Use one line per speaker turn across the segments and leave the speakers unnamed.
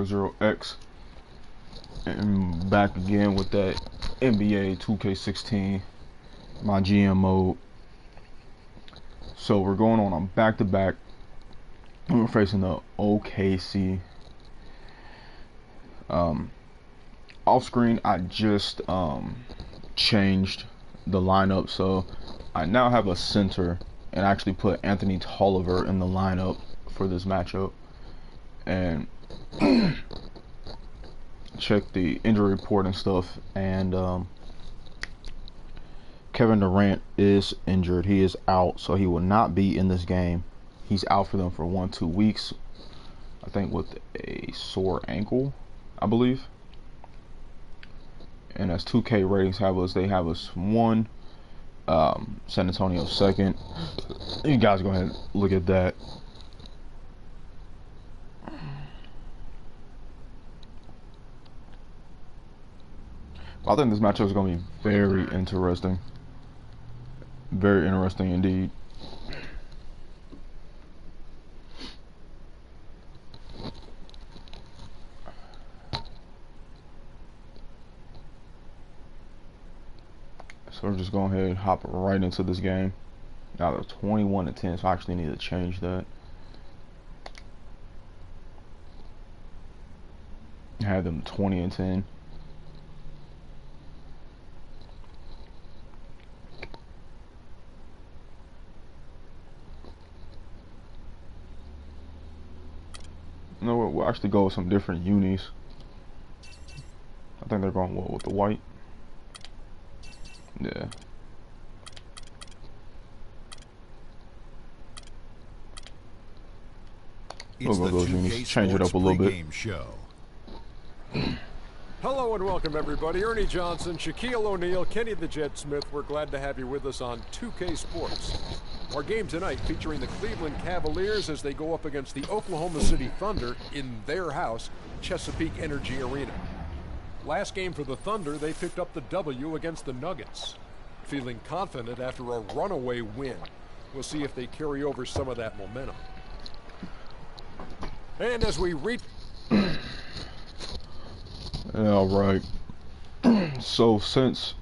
Nba2k16 and back again with that Nba2k16, my GM mode. So we're going on a back-to-back. We're facing the OKC. Off screen, I just changed the lineup, so I now have a center, and I actually put Anthony Tolliver in the lineup for this matchup. And check the injury report and stuff, and Kevin Durant is injured. He is out, so he will not be in this game. He's out for them for 1-2 weeks, I think, with a sore ankle, I believe. And as 2K ratings have us, they have us 1, San Antonio 2nd. You guys go ahead and look at that. I think this matchup is going to be very interesting. Very interesting indeed. So we're just going ahead and hop right into this game. Now they're 21-10, so I actually need to change that. I had them 20-10. You know what? We'll actually go with some different unis. I think they're going with the white. Yeah. We'll go those unis. Change it up a little bit.
Hello and welcome everybody. Ernie Johnson, Shaquille O'Neal, Kenny the Jet Smith. We're glad to have you with us on 2K Sports. Our game tonight featuring the Cleveland Cavaliers as they go up against the Oklahoma City Thunder in their house, Chesapeake Energy Arena. Last game for the Thunder, they picked up the W against the Nuggets. Feeling confident after a runaway win. We'll see if they carry over some of that momentum. And as we reach...
All right. So since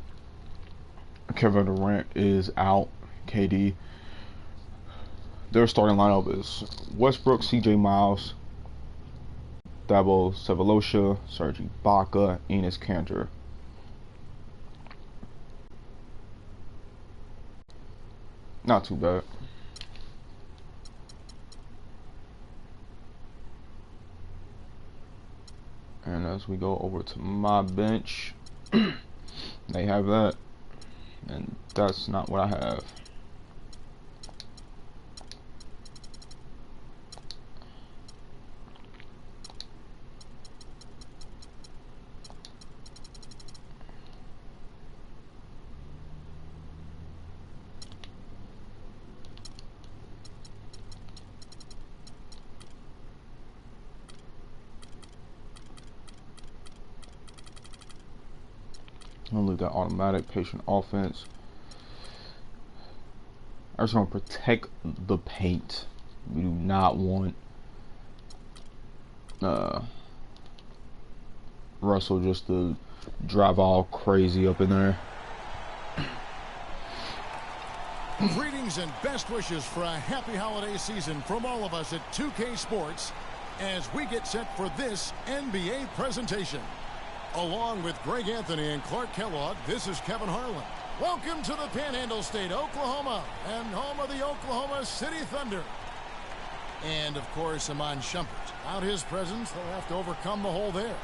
Kevin Durant is out, KD, their starting lineup is Westbrook, CJ Miles, Dabo Sefolosha, Serge Ibaka, Enes Kanter. Not too bad. And as we go over to my bench, they have that, and that's not what I have. I'm gonna leave that automatic patient offense. I just want to protect the paint. We do not want Russell just to drive all crazy up in there.
Greetings and best wishes for a happy holiday season from all of us at 2K Sports as we get set for this NBA presentation. Along with Greg Anthony and Clark Kellogg, this is Kevin Harlan. Welcome to the Panhandle State, Oklahoma, and home of the Oklahoma City Thunder. And, of course, Iman Shumpert. Without his presence, they'll have to overcome the hole there.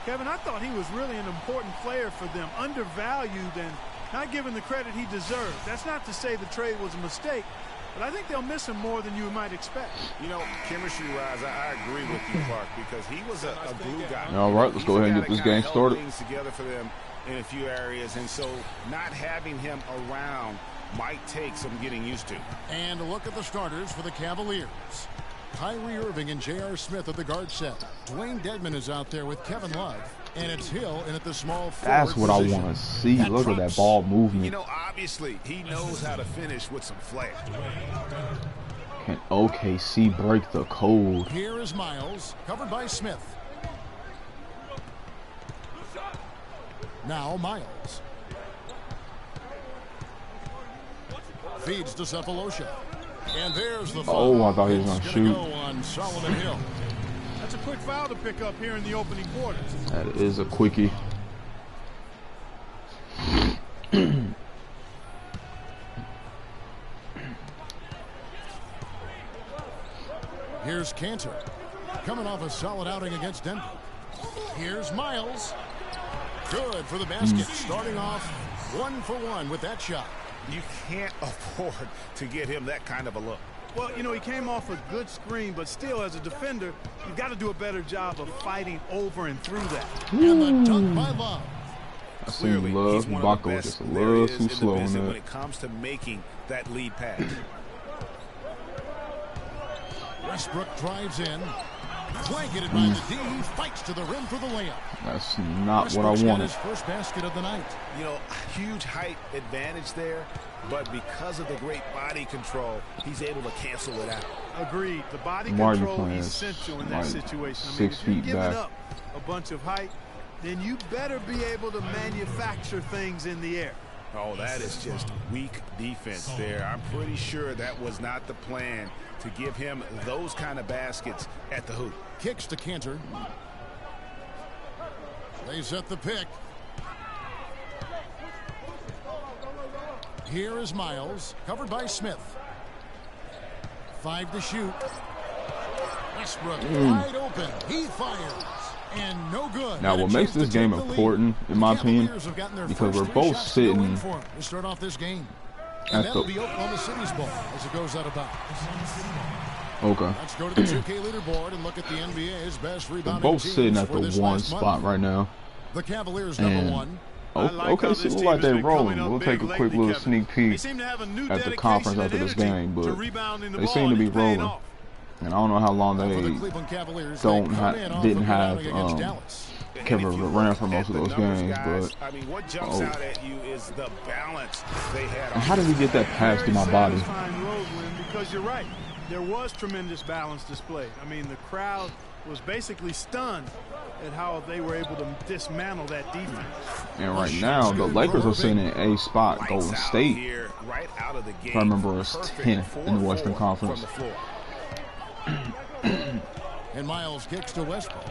Kevin, I thought he was really an important player for them, undervalued and not given the credit he deserved. That's not to say the trade was a mistake, but I think they'll miss him more than you might expect.
You know, chemistry-wise, I agree with you, Clark, because he was a glue guy.
All right, let's go ahead and get this game started.
Things together for them in a few areas, and so not having him around might take some getting used to.
And a look at the starters for the Cavaliers. Kyrie Irving and J.R. Smith at the guard set. Dwayne Dedmon is out there with Kevin Love. And it's Hill in at the small forward
That's what
position.
I want to see. Look at that ball movement.
You know, obviously, he knows how to finish with some flair.
Can OKC break the code?
Here is Miles, covered by Smith. Now Miles. Feeds to Cephalosha. And there's the foul.
Oh, I thought he was going to shoot.
Go on Solomon Hill.
That's a quick foul to pick up here in the opening quarter.
That is a quickie.
Here's Cantor. Coming off a solid outing against Denver. Here's Miles. Good for the basket. Starting off 1 for 1 with that shot.
You can't afford to get him that kind of a look.
Well, you know, he came off a good screen, but still, as a defender, you've got to do a better job of fighting over and through that.
And the dunk by Love.
I seen Love. Mbako just a little too slow on that.
When it comes to making that lead pass.
Westbrook drives in. Blanketed by the D. Fights to the rim for the layup.
That's not what I
Westbrook's got
wanted.
his first basket of the night.
You know, huge height advantage there, but because of the great body control, he's able to cancel it out.
Agreed. The body
Why are you
control
playing
is essential in that
like
situation. I mean,
6
if you're
feet
giving
back?
up a bunch of height, then you better be able to manufacture things in the air.
Oh, that is just weak defense there. I'm pretty sure that was not the plan to give him those kind of baskets at the hoop.
Kicks to Cantor. They set the pick. Here is Miles, covered by Smith. 5 to shoot. Westbrook wide open. He fires. And no good.
Now,
And a
what makes
chance to
this game
take the lead.
important, in my
The
opinion,
Cavaliers have gotten their
because
first
we're
3
both
shots to go in
sitting
for 'em to start off this game.
at
And that'll
the-
be Oklahoma City's ball as it goes out of bounds.
Okay.
Let's go to the 2K leaderboard and look at the NBA's best
They're
rebounding
both
teams
sitting at
for
the
this
1
last
spot
month.
right now.
The Cavaliers
And
number 1.
I like how
Okay,
this
so look
team
like
has
they're
been coming
rolling.
up
We'll
big
take a quick
lately,
little
Kevin.
sneak
They
peek
seem to have a new
at the
dedication
conference
and
after this
energy
game,
to
but
rebounding the
they
ball,
seem to
and
be
it's paying
rolling.
off.
And I don't know how long
For the
they
Cleveland Cavaliers,
don't
they come in off
didn't
of a
have
outing against Dallas.
Kevin Durant for most of those games,
guys,
but
I mean, what jumps out at you is the balance they had.
and how did he get that pass to my
Very
body?
satisfying road win, because you're right. There was tremendous balance displayed. I mean, the crowd was basically stunned at how they were able to dismantle that defense.
And right now, the Lakers are sitting in A spot.
Lights
Golden
out
State,
here, right out of the gate.
if I remember, it's
Perfect
10th in the Western
4-4
Conference.
from the floor.
And Miles kicks to Westbrook.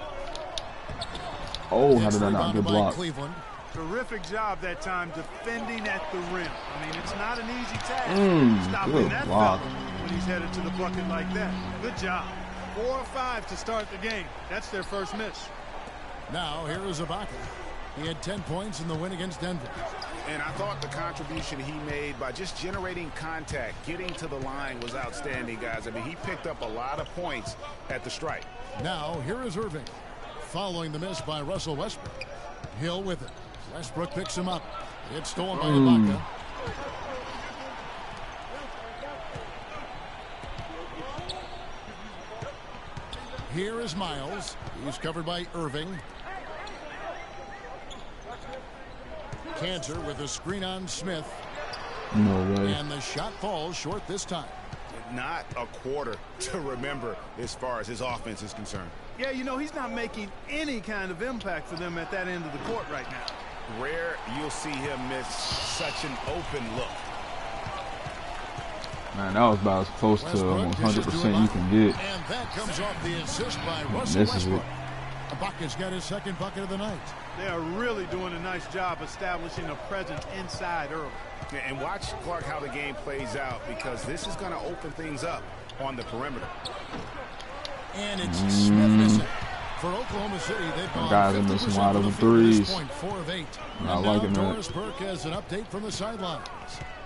Oh, how
It's
did that not
rebounded
get
by
blocked?
Cleveland.
Terrific job that time defending at the rim. I mean, it's not an easy task stopping
good
that
block.
fella when he's headed to the bucket like that. Good job. 4 or 5 to start the game. That's their first miss.
Now here is Ibaka. He had 10 points in the win against Denver.
And I thought the contribution he made by just generating contact, getting to the line was outstanding, guys. I mean, he picked up a lot of points at the strike.
Now here is Irving. Following the miss by Russell Westbrook. Hill with it. Westbrook picks him up. It's stolen by Ibaka. Here is Miles. He's covered by Irving. Cantor with a screen on Smith.
No way.
And the shot falls short this time.
Not a quarter to remember as far as his offense is concerned.
Yeah, you know, he's not making any kind of impact for them at that end of the court right now.
Rare you'll see him miss such an open look.
Man, that was about as close to
Westbrook dishes to
100% you can get.
And that comes off the assist by Russell
This is
Westbrook.
it.
Ibaka's got his second bucket of the night.
They are really doing a nice job establishing a presence inside early.
Yeah, and watch, Clark, how the game plays out, because this is going to open things up on the perimeter.
And it's Smith missing. For Oklahoma City, they've gone
guys are missing
50%
wide
from the
open
field at this
threes.
point, 4 of 8.
Not
And
liking
now
that.
Doris Burke has an update from the sidelines.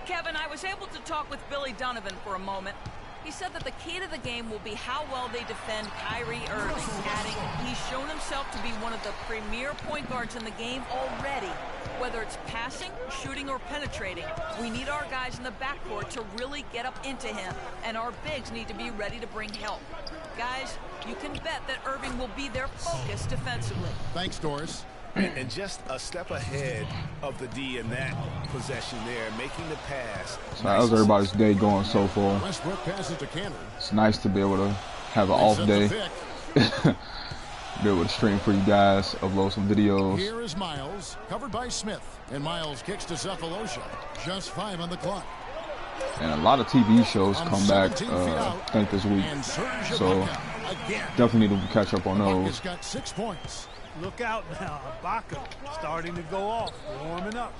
Kevin, I was able to talk with Billy Donovan for a moment. He said that the key to the game will be how well they defend Kyrie Irving, adding he's shown himself to be one of the premier point guards in the game already. Whether it's passing, shooting, or penetrating, we need our guys in the backcourt to really get up into him, and our bigs need to be ready to bring help. Guys, you can bet that Irving will be their focus defensively.
Thanks, Doris.
And just a step ahead of the D in that possession there, making the pass.
So how's everybody's day going so far?
Westbrook passes to Cantor.
It's nice to be able to have an
They
off
set the
day.
pick.
be able to stream for you guys, upload some videos.
Here is Miles, covered by Smith. And Miles kicks to Cephalosha. Just 5 on the clock.
And a lot of TV shows come back, I think, this week. So definitely need to catch up on those.
It's got 6 points.
Look out now. Ibaka starting to go off, warming up.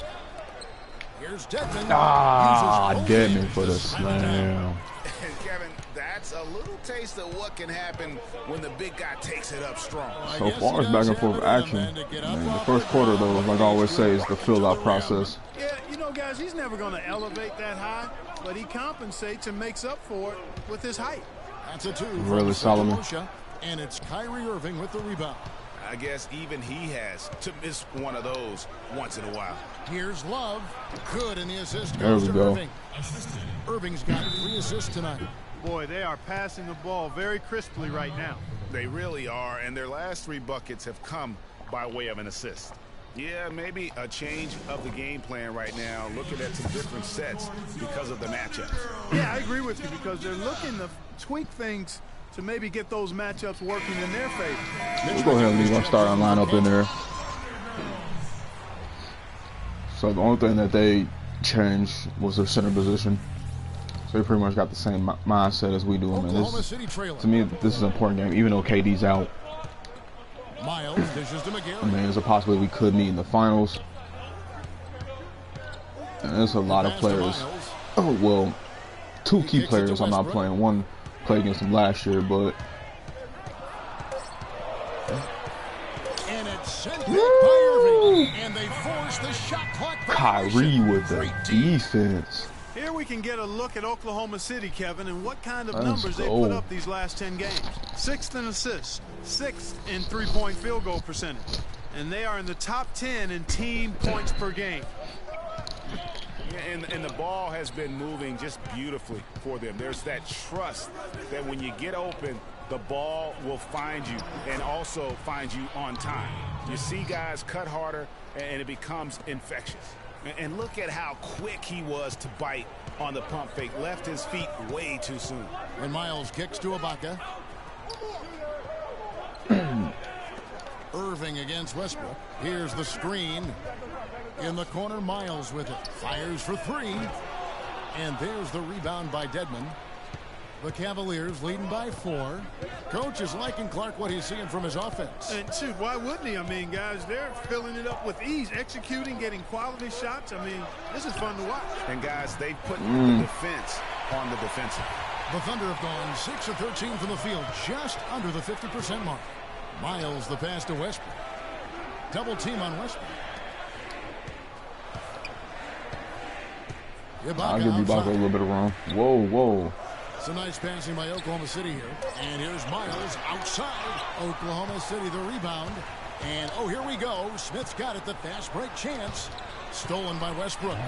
Here's Deadman.
Deadman for the slam.
Kevin, that's a little taste of what can happen when the big guy takes it up strong.
So far as back and forth action, man, the first quarter, though, like I always say, is the fill-out process.
Yeah, you know, guys, he's never going to elevate that high, but he compensates and makes up for it with his height.
That's a 2
Really Solomon.
And it's Kyrie Irving with the rebound.
I guess even he has to miss one of those once in a while.
Here's Love. Good, and the assist
There
goes
we
to
go.
Irving. Irving's got 3 assists tonight.
Boy, they are passing the ball very crisply right now.
They really are, and their last 3 buckets have come by way of an assist. Yeah, maybe a change of the game plan right now, looking at some different sets because of the matchups.
Yeah, I agree with you because they're looking to tweak things to maybe get those matchups working in their favor.
We'll go ahead and leave our starting lineup in there. So the only thing that they changed was their center position. So they pretty much got the same mindset as we do. And this, to me, this is an important game, even though KD's out.
Miles dishes to McGarry.
I mean, there's a possibility we could meet in the finals. And there's a lot of players. Oh, well, 2 key players I'm not playing. One played against him last year, but
And it's sent back by Irving. And they force the shot clock.
Kyrie with the defense.
Here we can get a look at Oklahoma City, Kevin, and what kind of
Let's
numbers they
go.
put up these last 10 games. 6th in assists, 6th in three-point field goal percentage, and they are in the top 10 in team points per game.
And the ball has been moving just beautifully for them. There's that trust that when you get open, the ball will find you and also find you on time. You see guys cut harder, and it becomes infectious. And look at how quick he was to bite on the pump fake. Left his feet way too soon.
And Miles kicks to Ibaka. Irving against Westbrook. Here's the screen. In the corner, Miles with it. Fires for 3. And there's the rebound by Deadman. The Cavaliers leading by 4. Coach is liking Clark what he's seeing from his offense.
And shoot, why wouldn't he? I mean, guys, they're filling it up with ease, executing, getting quality shots. I mean, this is fun to watch.
And guys, they put the defense on the defensive.
The Thunder have gone 6 of 13 from the field, just under the 50% mark. Miles the pass to Westbrook. Double team on Westbrook.
I'll give you Ibaka a little bit of room. Whoa, whoa.
Some nice passing by Oklahoma City here. And here's Miles outside. Oklahoma City the rebound. And, oh, here we go. Smith's got it. The fast break chance. Stolen by Westbrook.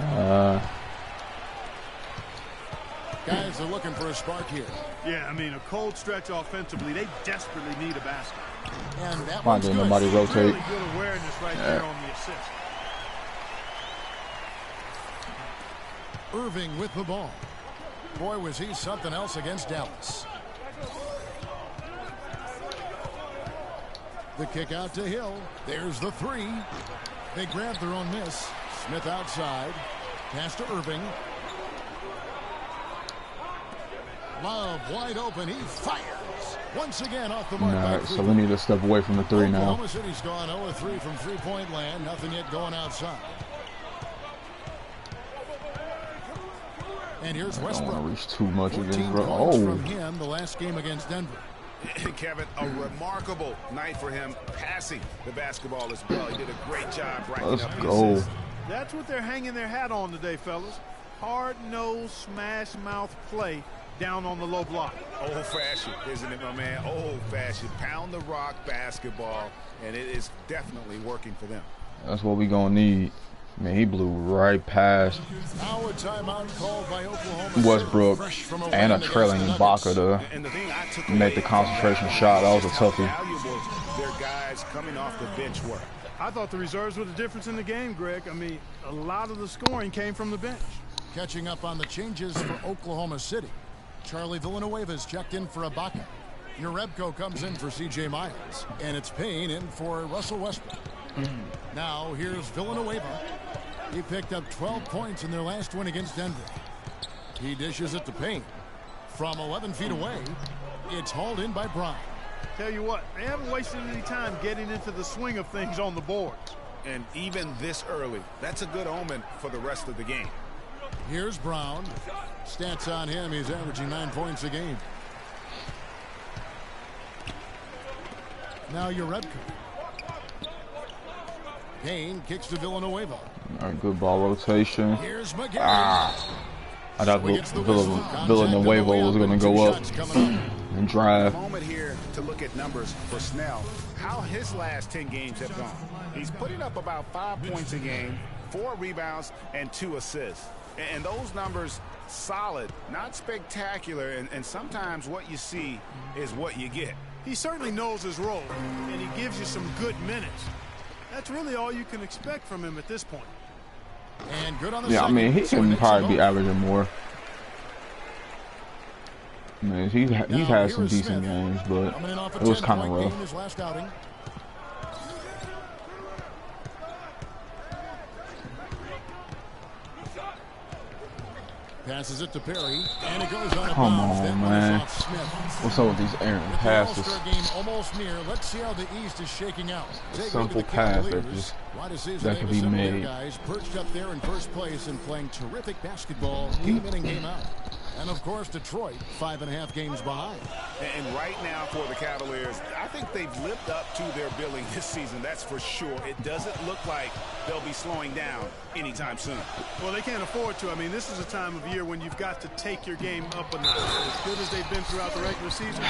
Guys, they're looking for a spark here.
Yeah, I mean, a cold stretch offensively. They desperately need a basket.
And that
Why
one's
didn't
good.
nobody rotate?
Really good awareness right there on the assist.
Irving with the ball. Boy, was he something else against Dallas. The kick out to Hill. There's the 3. They grab their own miss. Smith outside. Pass to Irving. Love wide open. He fires. Once again off the mark.
All right, so we need to step away from the 3 now.
Oklahoma City's gone 0-3 from three-point land. Nothing yet going outside. And here's
I don't
Westbrook.
want to reach too much of this.
14 points from
Oh,
him the last game against Denver.
Kevin, a remarkable night for him passing the basketball as well. He did a great job racking
let's
up the
go.
assists.
That's what they're hanging their hat on today, fellas. Hard-nosed, smash-mouth play down on the low block.
Old-fashioned, isn't it, my man? Old-fashioned. Pound the rock basketball, and it is definitely working for them.
That's what we gonna need. Man, he blew right past
Now a timeout called by Oklahoma
Westbrook
Fresh from
and a
win
trailing
against the
Ibaka to
And the thing I took
make the
away
concentration
from
shot. That was a
is how
toughie.
valuable their guys coming off the bench were.
I thought the reserves were the difference in the game, Greg. I mean, a lot of the scoring came from the bench.
Catching up on the changes for Oklahoma City. Charlie Villanueva's checked in for Ibaka. Urebko comes in for C.J. Miles, and it's Payne in for Russell Westbrook. Now here's Villanueva. He picked up 12 points in their last win against Denver. He dishes it to Payne. From 11 feet away, it's hauled in by Brown.
Tell you what, they haven't wasted any time getting into the swing of things on the board.
And even this early, that's a good omen for the rest of the game.
Here's Brown. Stats on him, he's averaging 9 points a game. Now Urebko. Payne kicks to Villanueva.
All right, good ball rotation.
Here's McGarry.
I thought Villanueva was going to go up and drive.
Moment here to look at numbers for Snell. How his last 10 games have gone. He's putting up about 5 points a game, 4 rebounds, and 2 assists. And those numbers, solid, not spectacular. And sometimes what you see is what you get.
He certainly knows his role, and he gives you some good minutes. That's really all you can expect from him at this point.
And good on the
Yeah, I mean, he can probably be averaging more. I mean, he's had some decent games, but it was kind of rough.
Passes it to Perry, and it goes on.
Come on, man. What's up with these errant passes?
Game almost near. Let's see how the East is shaking out.
Simple pass that can be made.
Guys perched up there in first place and playing terrific basketball game in and game out. And of course, Detroit 5.5 games behind.
And right now for the Cavaliers, I think they've lived up to their billing this season. That's for sure. It doesn't look like they'll be slowing down anytime soon.
Well, they can't afford to. I mean, this is a time of year when you've got to take your game up a notch. As good as they've been throughout the regular season,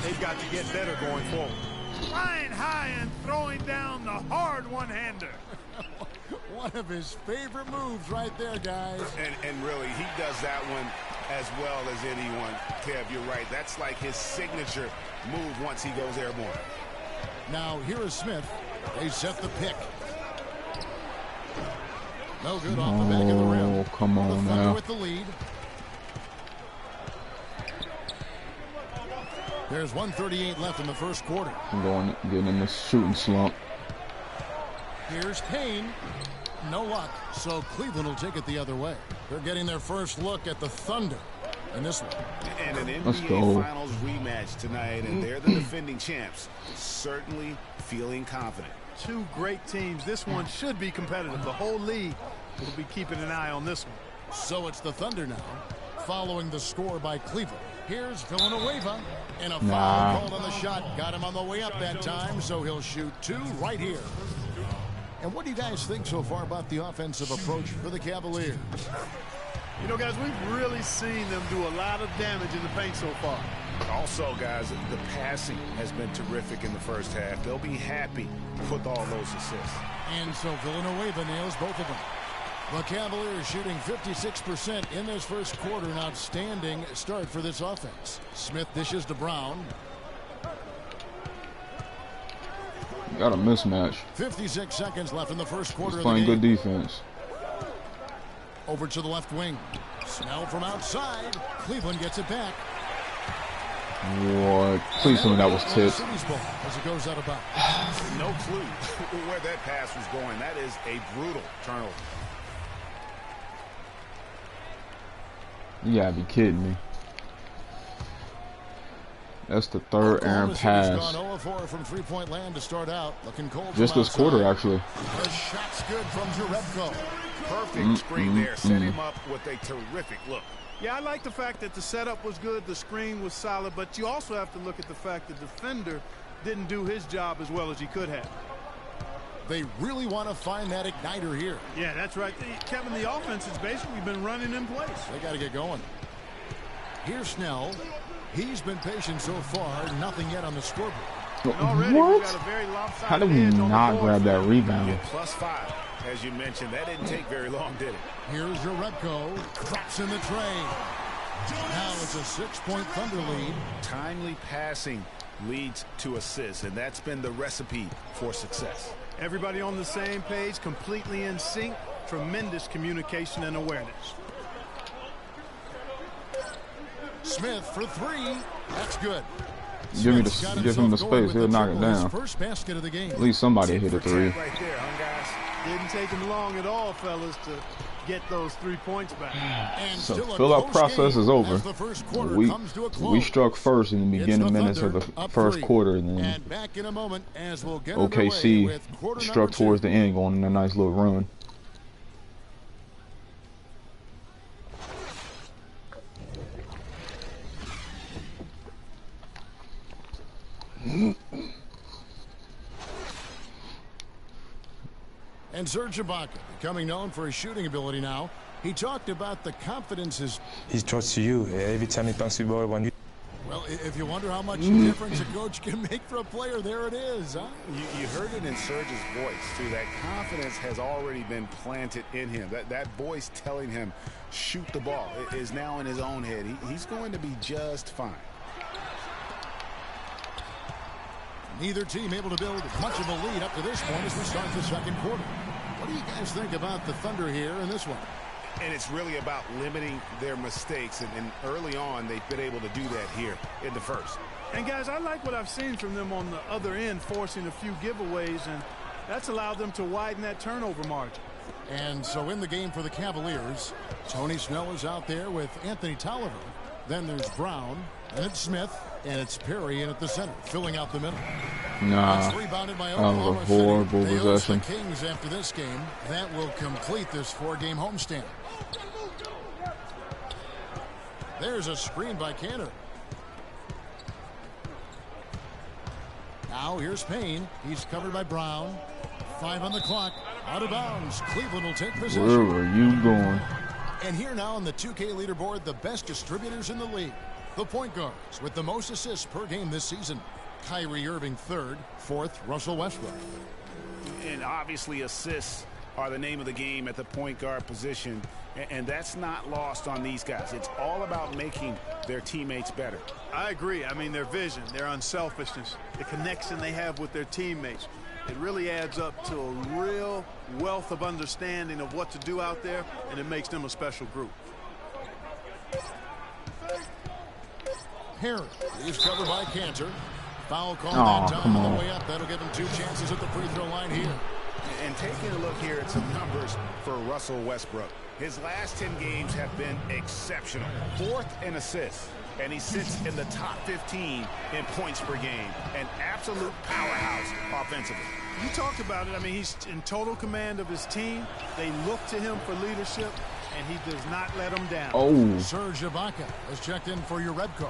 they've got to get better going forward. Flying high and throwing down the hard one-hander.
One of his favorite moves right there, guys.
And really, he does that one as well as anyone. Kev, you're right. That's like his signature move once he goes airborne.
Now, here is Smith. They set the pick. No good off the back of the rim.
Oh, come on now.
With the lead. There's 1:38 left in the first quarter.
Getting in this shooting slump.
Here's Payne. No luck, so Cleveland will take it the other way. They're getting their first look at the Thunder in this one.
And an NBA Finals rematch tonight, and they're the defending champs. Certainly feeling confident.
Two great teams. This one should be competitive. The whole league will be keeping an eye on this one.
So it's the Thunder now, following the score by Cleveland. Here's Villanueva, and a foul called on the shot. Got him on the way up that time, so he'll shoot 2 right here. And what do you guys think so far about the offensive approach for the Cavaliers?
You know, guys, we've really seen them do a lot of damage in the paint so far.
Also, guys, the passing has been terrific in the first half. They'll be happy with all those assists.
And so Villanueva nails both of them. The Cavaliers shooting 56% in this first quarter. An outstanding start for this offense. Smith dishes to Brown.
Got a mismatch.
56 seconds left in the first quarter.
He's playing good defense.
Over to the left wing. Snell from outside. Cleveland gets it back.
What? Please tell me that was tipped.
As it goes out of bounds.
No clue where that pass was going. That is a brutal turnover.
You gotta be kidding me. That's the third errant pass.
0-4 from three-point land to start out. Looking cold.
Just this quarter, actually.
The shot's good from Urebko.
Perfect screen there. Set him up with a terrific look.
Yeah, I like the fact that the setup was good, the screen was solid, but you also have to look at the fact that the defender didn't do his job as well as he could have.
They really want to find that igniter here.
Yeah, that's right. Kevin, the offense has basically been running in place.
They got to get going. Here's Snell. He's been patient so far. Nothing yet on the scoreboard.
What? How did we not grab that rebound?
Yeah, +5. As you mentioned, that didn't take very long, did it?
Here's Urebko. Drops in the tray. Now it's a 6-point Thunder lead.
Timely passing leads to assists, and that's been the recipe for success.
Everybody on the same page, completely in sync. Tremendous communication and awareness.
Smith for 3. That's good.
Give him the space. He'll knock it down.
First basket of the game.
At least somebody hit a three.
Right there, huh, guys? Didn't take him long at all, fellas, to get those 3 points back.
And
So
still a
fill-up
close
process
game
is over.
as the first quarter
We
comes to a close.
struck first in the
It's
beginning
the
minutes of
Thunder
the
up
first
3.
quarter, and then
And back in a moment as we'll get underway
OKC
with quarter
struck
number 2.
towards the end, going on a nice little run.
And Serge Ibaka, becoming known for his shooting ability now, he talked about the confidence
He trusts you every time he dunks the ball. When you
well, if you wonder how much difference a coach can make for a player, there it is, huh?
You heard it in Serge's voice, too. That confidence has already been planted in him. That voice telling him, shoot the ball, is now in his own head. He's going to be just fine.
Neither team able to build much of a lead up to this point as we start the second quarter. What do you guys think about the Thunder here in this one?
And it's really about limiting their mistakes. And early on, they've been able to do that here in the first.
And, guys, I like what I've seen from them on the other end, forcing a few giveaways, and that's allowed them to widen that turnover margin.
And so in the game for the Cavaliers, Tony Snell is out there with Anthony Tolliver. Then there's Brown, and it's Smith, and it's Perry in at the center, filling out the middle.
Nah,
It's rebounded by
that was
Oklahoma
a
City.
horrible
They host the
possession.
Kings after this game. That will complete this 4-game homestand. There's a screen by Cantor. Now here's Payne. He's covered by Brown. 5 on the clock. Out of bounds. Cleveland will take possession.
Where are you going?
And here now on the 2K leaderboard, the best distributors in the league. The point guards with the most assists per game this season. Kyrie Irving third, fourth Russell Westbrook.
And obviously assists are the name of the game at the point guard position. And that's not lost on these guys. It's all about making their teammates better.
I agree. I mean, their vision, their unselfishness, the connection they have with their teammates. It really adds up to a real wealth of understanding of what to do out there, and it makes them a special group.
Harris is covered by Cantor. Foul call
Aw,
that time
come
on
on.
the way up. That'll give him 2 chances at the free throw line here.
And taking a look here at some numbers for Russell Westbrook. His last 10 games have been exceptional. 4th in assists, and he sits in the top 15 in points per game. An absolute powerhouse offensively.
You talked about it. I mean, he's in total command of his team. They look to him for leadership, and he does not let them down.
Oh,
Serge Ibaka has checked in for your Rebco.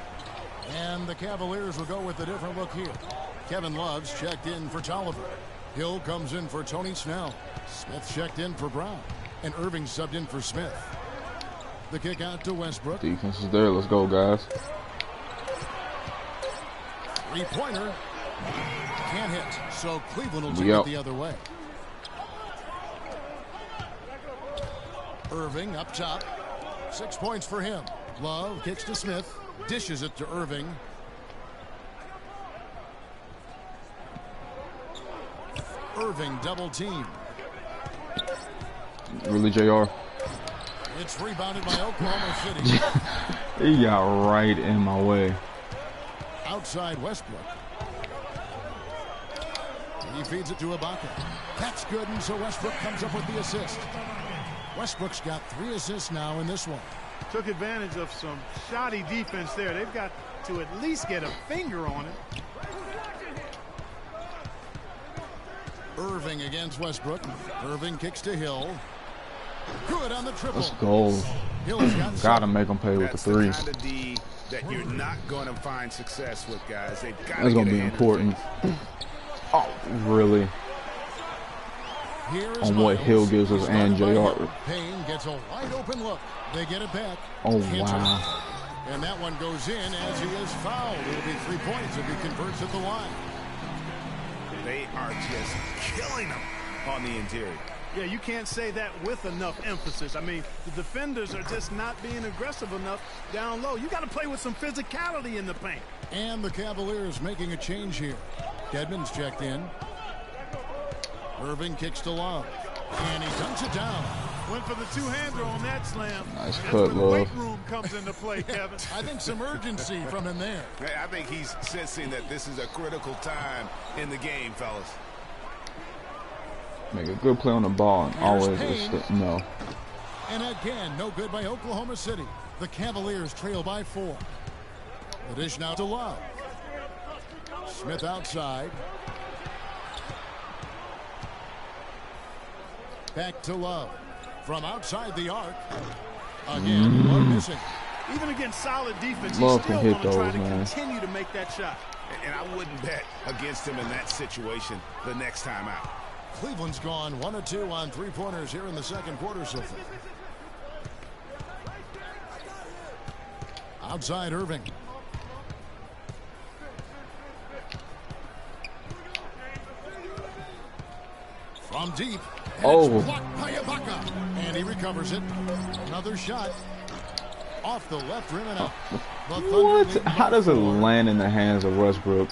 And the Cavaliers will go with a different look here. Kevin Love's checked in for Tolliver. Hill comes in for Tony Snell. Smith checked in for Brown. And Irving subbed in for Smith. The kick out to Westbrook.
defense is there. Let's go, guys.
Three-pointer. Can't hit. So Cleveland will take
Yep.
it the other way. Irving up top. 6 points for him. Love kicks to Smith. Dishes it to Irving. Irving double team.
Really, JR?
It's rebounded by Oklahoma City.
He got right in my way.
Outside Westbrook. He feeds it to Ibaka. That's good, and so Westbrook comes up with the assist. Westbrook's got 3 assists now in this one.
Took advantage of some shoddy defense there. They've got to at least get a finger on it.
Irving against Westbrook. Irving kicks to Hill. Good on the triple.
Let's go.
Hill's got
Gotta make him pay with the
That's
threes.
the kind of D that you're not going to find success with, guys. They've got
That's
to
gonna
get
be
a hand in
important. Oh, really?
Here is
On what
Miles.
Hill gives us
He's
and
guarded by
JR.
Hill. Payne gets a wide open look. They get it back.
Oh,
Cantor.
wow.
And that one goes in as he is fouled. It'll be 3 points if he converts at the line.
They are just killing them on the interior.
Yeah, you can't say that with enough emphasis. I mean, the defenders are just not being aggressive enough down low. You got to play with some physicality in the paint.
And the Cavaliers making a change here. Dedmon's checked in. Irving kicks to Love. And he dunks it down.
Went for the two-hander on that slam.
Nice
That's
cut,
where the
Love.
weight room comes into play, Kevin.
I think some urgency from him there.
I think he's sensing that this is a critical time in the game, fellas.
Make a good play on the ball and always no.
And again, no good by Oklahoma City. The Cavaliers trail by 4. The dish now to Love. Smith outside. Back to Love. From outside the arc. Again, Love missing.
Even against solid defense,
Love
he
can
still
hit
want to try
those,
to
man.
continue to make that shot.
And I wouldn't bet against him in that situation the next time out.
Cleveland's gone 1 of 2 on three-pointers here in the second quarter so far. Outside Irving. From deep. And it's blocked by Ibaka. And he recovers it. Another shot. Off the left rim and out.
What? How does it land in the hands of Westbrook?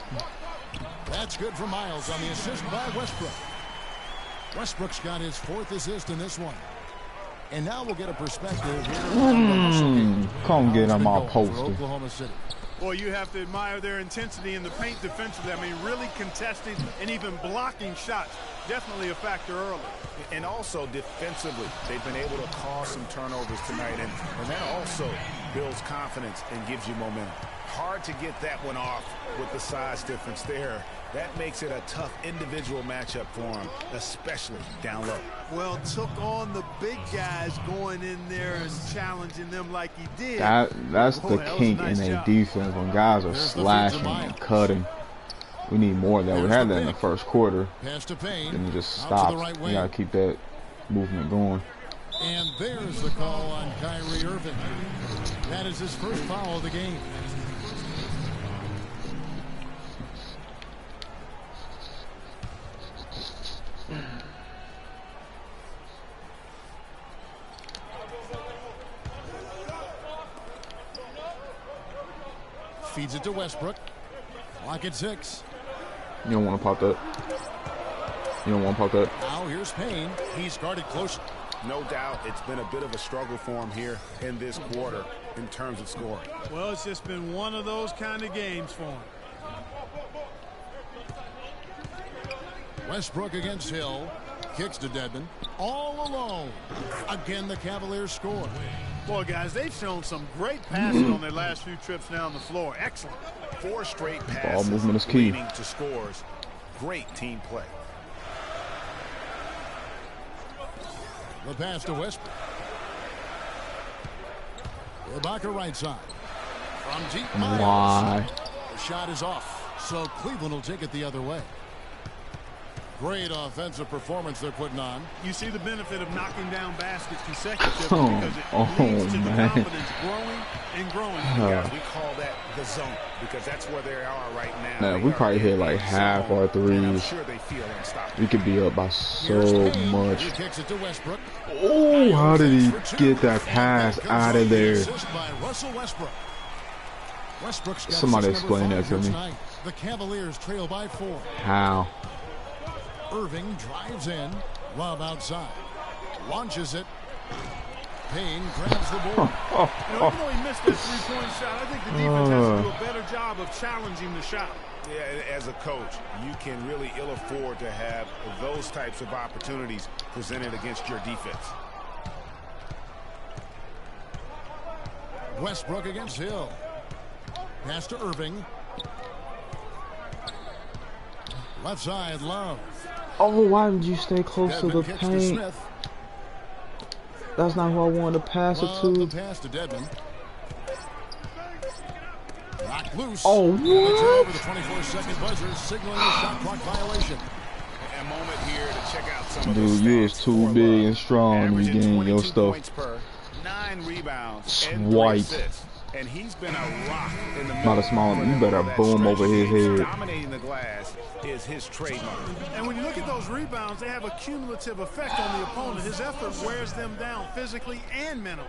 That's good for Miles on the assist by Westbrook. Westbrook's got his 4th assist in this one. And now we'll get a perspective here.
Come get him all posted.
Oklahoma City.
Boy, you have to admire their intensity in the paint defensively. I mean, really contesting and even blocking shots. Definitely a factor early.
And also defensively, they've been able to cause some turnovers tonight. And that also builds confidence and gives you momentum. Hard to get that one off with the size difference there. That makes it a tough individual matchup for him, especially down low.
Well, took on the big guys going in there and challenging them like he did.
That's the kink in a defense when guys are slashing and cutting. We need more of that. We had that in the first quarter. Then it just stops. We gotta keep that movement going.
And there's the call on Kyrie Irving. That is his first foul of the game. Feeds it to Westbrook. Clock at 6.
You don't want to pop that. You don't want to pop that.
Now here's Payne. He's guarded close.
No doubt it's been a bit of a struggle for him here in this quarter in terms of scoring.
Well, it's just been one of those kind of games for him.
Westbrook against Hill. Kicks to Dedmon. All alone. Again, the Cavaliers score.
Boy, guys, they've shown some great passing on their last few trips down the floor. Excellent.
4 straight passes
Ball movement is key.
leading to scores. Great team play.
The pass to Westbrook. Ibaka right side. From deep.
Why?
The shot is off. So Cleveland will take it the other way. Great offensive performance they're putting on.
You see the benefit of knocking down baskets consecutively because it leads to the confidence growing and growing.
Guys, we call that the zone because that's where they are right now.
Man, we probably hit like half our threes.
I'm sure they feel unstoppable.
We could be up by so much.
He kicks it to Westbrook.
Oh, how did he get that pass out of there?
By Russell Westbrook. Westbrook's got
Somebody
assist number
explain
5
that to me.
tonight. The Cavaliers trail by 4.
How?
Irving drives in. Love outside. Launches it. Payne grabs the ball.
Even though he missed that three-point shot, I think the defense has to do a better job of challenging the shot.
Yeah, as a coach, you can really ill afford to have those types of opportunities presented against your defense.
Westbrook against Hill. Pass to Irving. Left side, Love.
Oh, why did you stay close to the
Dedmon kicks to
paint?
Smith.
That's not who I wanted to pass it
Love the
to.
pass to Dedmon. Knocked loose.
Oh,
And they turn over
what?
the 24-second buzzer, signaling a shot clock violation.
A moment here to check out some of the
Dude, you
stats.
was too big and strong to be
Averaging
getting your
22
stuff
points per, 9 rebounds, and 3
swiped.
assists. And he's been a rock in the
Not a small one. You better boom over his head.
Dominating the glass is his trademark.
And when you look at those rebounds, they have a cumulative effect on the opponent. His effort wears them down physically and mentally.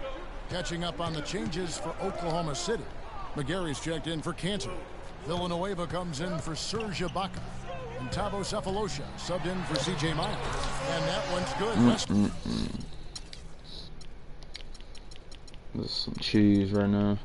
Catching up on the changes for Oklahoma City. McGarry's checked in for Cantor. Villanueva comes in for Serge Ibaka. And Thabo Sefolosha subbed in for C.J. Miles. And that one's good.
There's some cheese right now.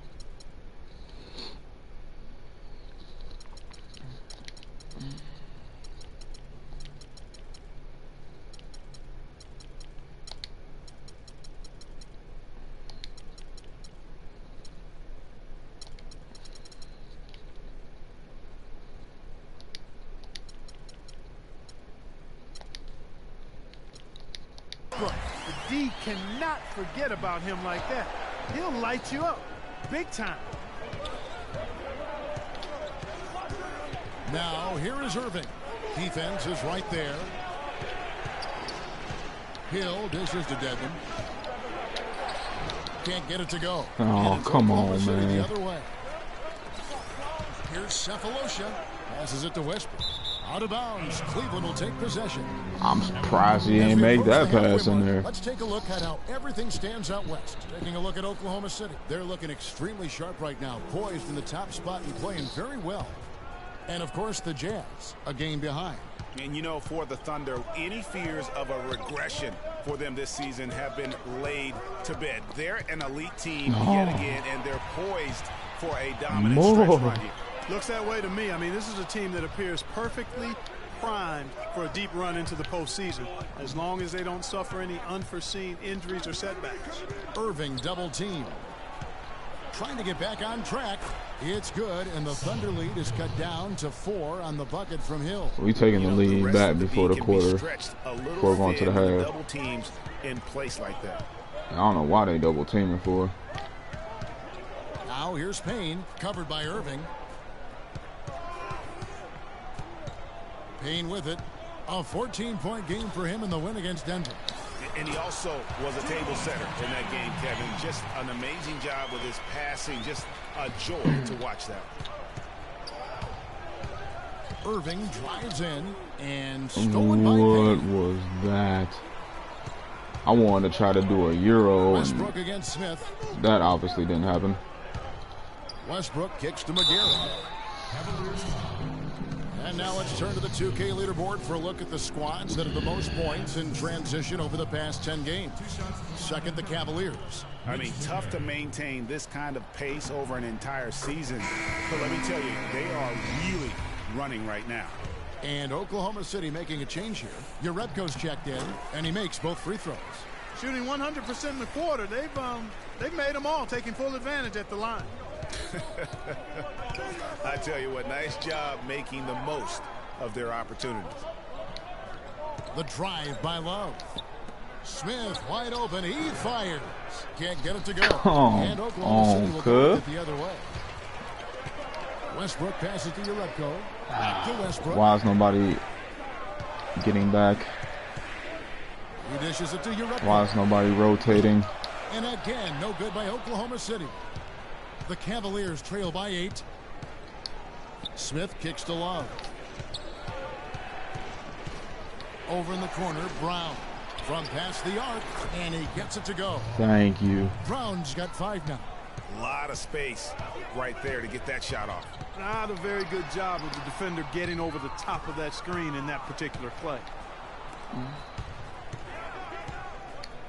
Look, the D cannot forget about him like that. He'll light you up big time.
Now, here is Irving. Defense is right there. Hill dishes to Dedmon. Can't get it to go.
Oh, come on, man.
The other way. Here's Sefolosha. Passes it to Westbrook. Out of bounds. Cleveland will take possession.
I'm surprised he ain't make that pass in there.
Let's take a look at how everything stands out west. Taking a look at Oklahoma City. They're looking extremely sharp right now. Poised in the top spot and playing very well. And, of course, the Jazz, a game behind.
And, you know, for the Thunder, any fears of a regression for them this season have been laid to bed. They're an elite team yet again, and they're poised for a dominant stretch run here.
Looks that way to me. I mean, this is a team that appears perfectly primed for a deep run into the postseason, as long as they don't suffer any unforeseen injuries or setbacks.
Irving double team. Trying to get back on track. It's good, and the Thunder lead is cut down to 4 on the bucket from Hill.
We taking the lead back before the quarter, before going to the half.
Double teams in place like that.
I don't know why they double teaming for.
Now here's Payne, covered by Irving. Payne with it. A 14-point game for him in the win against Denver.
And he also was a table setter in that game, Kevin. Just an amazing job with his passing. Just a joy to watch that.
Irving drives in and stolen by Payne.
What was that? I wanted to try to do a Euro.
Westbrook against Smith.
That obviously didn't happen.
Westbrook kicks to McGarry. And now let's turn to the 2K leaderboard for a look at the squads that have the most points in transition over the past 10 games. Second, the Cavaliers.
I mean, tough to maintain this kind of pace over an entire season. But let me tell you, they are really running right now.
And Oklahoma City making a change here. Jerebko's checked in, and he makes both free throws.
Shooting 100% in the quarter. They've made them all, taking full advantage at the line.
I tell you what, nice job making the most of their opportunities.
The drive by Love. Smith wide open. He fires. Can't get it to go. And Oklahoma City will go it the other way. Westbrook passes to Jerebko. Back to Westbrook.
Why is nobody getting back?
He dishes it to Jerebko.
Why is nobody rotating?
And again, no good by Oklahoma City. The Cavaliers trail by 8. Smith kicks to Love. Over in the corner, Brown. From past the arc, and he gets it to go.
Thank you.
Brown's got 5 now.
A lot of space right there to get that shot off.
Not a very good job of the defender getting over the top of that screen in that particular play.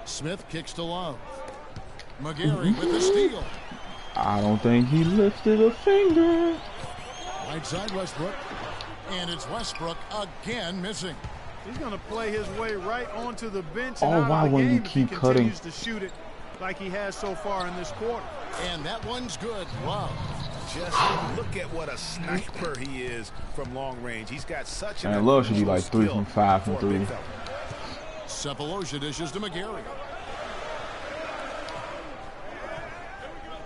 Smith kicks to Love. McGarry with the steal.
I don't think he lifted a finger.
Right side Westbrook. And it's Westbrook again missing.
He's going to play his way right onto the bench.
Oh, wow, when you keep cutting.
To shoot it like he has so far in this quarter.
And that one's good. Love.
Just look at what a sniper he is from long range. He's got such an
And Love should be like 3 from 5 from 3.
Sefolosha dishes to McGarry.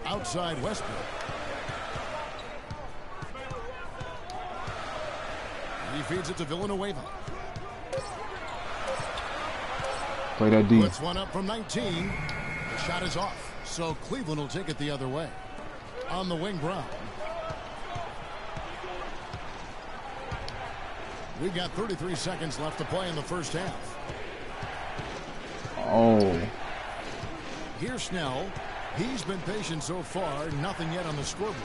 Outside Westbrook. He feeds it to Villanueva.
Play that deep.
Puts one up from 19. The shot is off. So Cleveland will take it the other way. On the wing, Brown. We've got 33 seconds left to play in the first half.
Oh.
Here's Snell. He's been patient so far. Nothing yet on the scoreboard.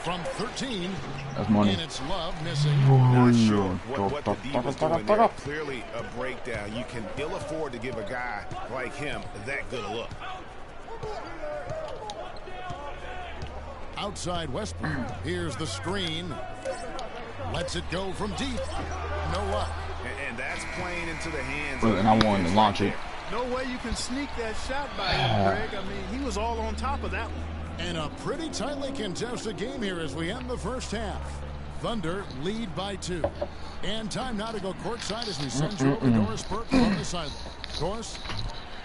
from 13.
That's money.
And it's Love missing.
Not sure what the D was doing there. Clearly a breakdown. You can ill afford to give a guy like him that good a look.
Outside Westbrook. Here's the screen. Lets it go from deep. No luck.
And that's playing into the hands
of and I wanted to launch it.
No way you can sneak that shot by him, Greg. I mean, he was all on top of that one.
And a pretty tightly contested game here as we end the first half. Thunder lead by 2. And time now to go courtside as we send you over Doris Burke on the sideline. Doris?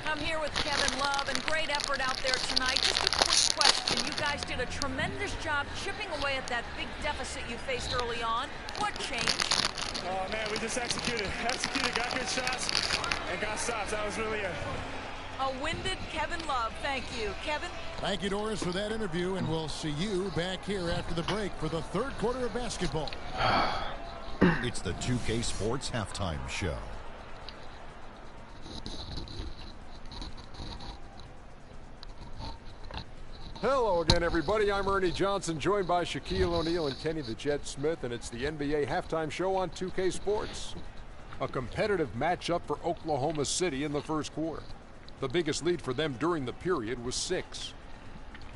I'm here with Kevin Love, and great effort out there tonight. Just a quick question. You guys did a tremendous job chipping away at that big deficit you faced early on. What changed?
Oh, man, we just executed, got good shots, and got stops. That was really it.
A winded Kevin Love. Thank you. Kevin?
Thank you, Doris, for that interview, and we'll see you back here after the break for the third quarter of basketball.
It's the 2K Sports Halftime Show.
Hello again, everybody. I'm Ernie Johnson, joined by Shaquille O'Neal and Kenny the Jet Smith, and it's the NBA Halftime Show on 2K Sports. A competitive matchup for Oklahoma City in the first quarter. The biggest lead for them during the period was 6.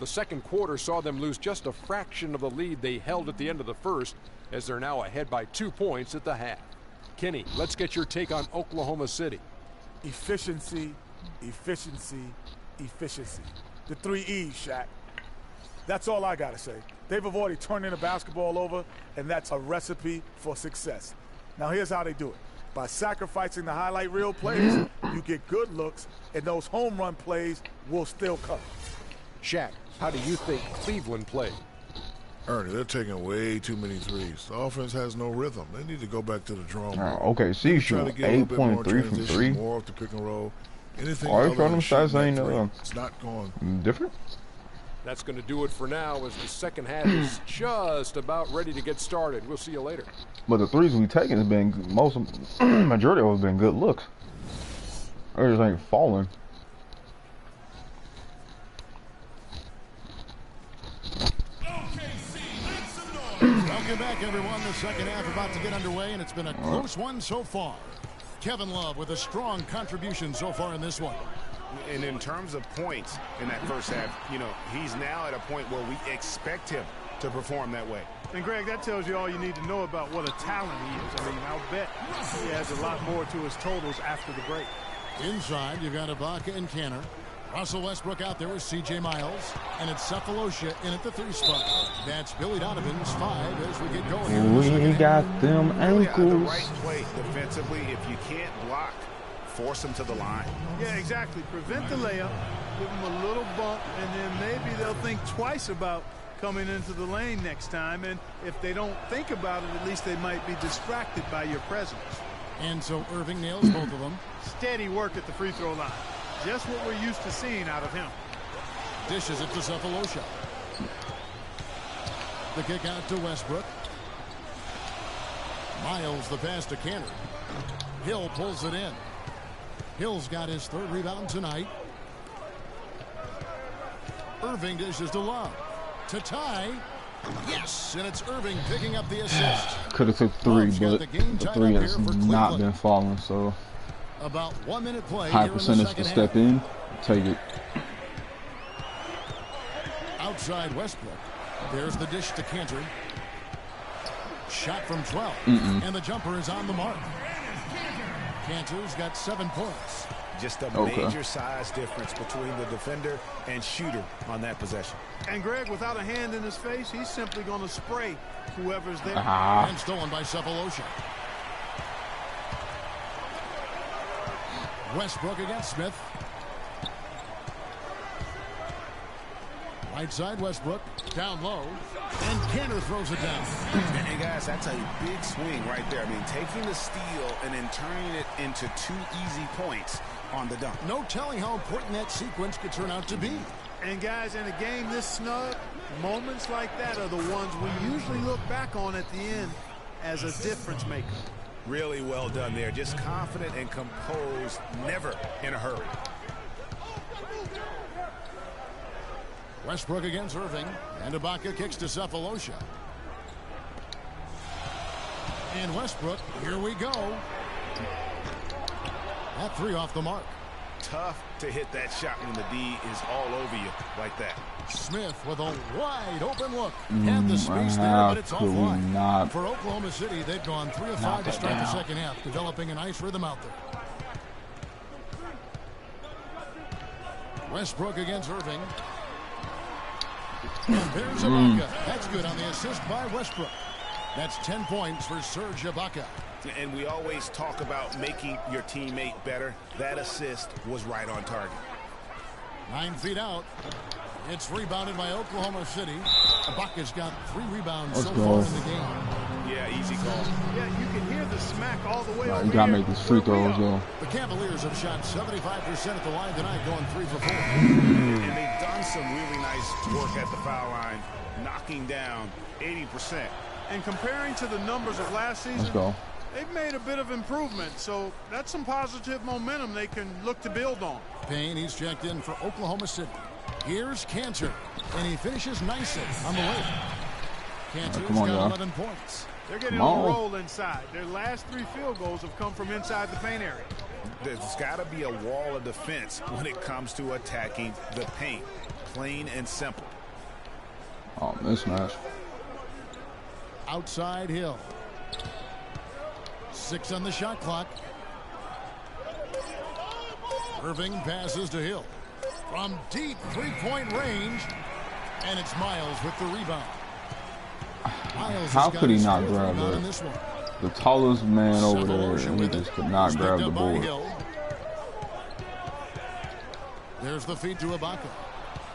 The second quarter saw them lose just a fraction of the lead they held at the end of the first, as they're now ahead by 2 points at the half. Kenny, let's get your take on Oklahoma City.
Efficiency, efficiency, efficiency. The 3 E's, Shaq. That's all I got to say. They've avoided turning the basketball over, and that's a recipe for success. Now, here's how they do it. By sacrificing the highlight reel plays, you get good looks, and those home run plays will still come.
Shaq, how do you think Cleveland played?
Ernie, they're taking way too many threes. The offense has no rhythm. They need to go back to the drawing board.
OKC shooting 8.3 from 3.
More off the pick and roll. Anything
All right, them stats ain't
it's not going
different.
That's going to do it for now, as the second half is just about ready to get started. We'll see you later.
But the threes we taken has been majority of them have been good looks. They just ain't falling.
Welcome back, everyone. The second half about to get underway, and it's been a close one so far. Kevin Love with a strong contribution so far in this one.
And in terms of points in that first half, you know, he's now at a point where we expect him to perform that way.
And, Greg, that tells you all you need to know about what a talent he is. I mean, I'll bet he has a lot more to his totals after the break.
Inside, you've got Ibaka and Canner. Russell Westbrook out there with C.J. Miles. And it's Cephalosha in at the 3 spot. That's Billy Donovan's 5 as we get going here.
We got them ankles.
The right play defensively. If you can't block, force him to the line.
Yeah, exactly. Prevent the layup, give him a little bump, and then maybe they'll think twice about coming into the lane next time. And if they don't think about it, at least they might be distracted by your presence.
And so Irving nails both of them.
Steady work at the free throw line. Just what we're used to seeing out of him.
Dishes it to Cephalosha. The kick out to Westbrook. Miles the pass to Canner. Hill pulls it in. Hill's got his 3rd rebound tonight. Irving dishes to Love. To tie. Yes, and it's Irving picking up the assist.
Could have took 3, but the 3 has not been falling, so
about 1 minute play.
High percentage to step in. Take it.
Outside Westbrook. There's the dish to Cantor. Shot from 12. And the jumper is on the mark. Cantor's got 7 points.
Just a major size difference between the defender and shooter on that possession.
And Greg, without a hand in his face, he's simply going to spray whoever's there.
And stolen by Cephalosha. Westbrook against Smith. Right side Westbrook. Down low. And Cantor throws it down.
And guys, that's a big swing right there. I mean, taking the steal and then turning it into 2 easy points on the dunk.
No telling how important that sequence could turn out to be.
And guys, in a game this snug, moments like that are the ones we usually look back on at the end as a difference maker.
Really well done there. Just confident and composed, never in a hurry.
Westbrook against Irving. And Ibaka kicks to Cephalosha. And Westbrook, here we go. That three off the mark.
Tough to hit that shot when the D is all over you like that.
Smith with a wide open look. Had the space there, but it's offline. For Oklahoma City, they've gone 3 of 5 to start the second half, developing a nice rhythm out there. Westbrook against Irving. And there's Ibaka. That's good on the assist by Westbrook. That's 10 points for Serge Ibaka.
And we always talk about making your teammate better. That assist was right on target.
9 feet out. It's rebounded by Oklahoma City. Ibaka's got 3 rebounds so far in the game.
Yeah, easy call.
Yeah, you can hear the smack all the way over
you gotta make these free throws, though.
The Cavaliers have shot 75% at the line tonight, going 3 for 4.
And they've done some really nice work at the foul line, knocking down 80%.
And comparing to the numbers of last season, they've made a bit of improvement. So that's some positive momentum they can look to build on.
Payne, he's checked in for Oklahoma City. Here's Cantor, and he finishes nicely on the way. Cantor's got 11 points.
They're getting on a roll inside. Their last 3 field goals have come from inside the paint area.
There's got to be a wall of defense when it comes to attacking the paint. Plain and simple.
Oh, mismatch.
Outside Hill. 6 on the shot clock. Irving passes to Hill. From deep three-point range. And it's Miles with the rebound. Miles
How could he not grab it? The tallest man over there, and he just could not grab the board.
There's the feed to Ibaka.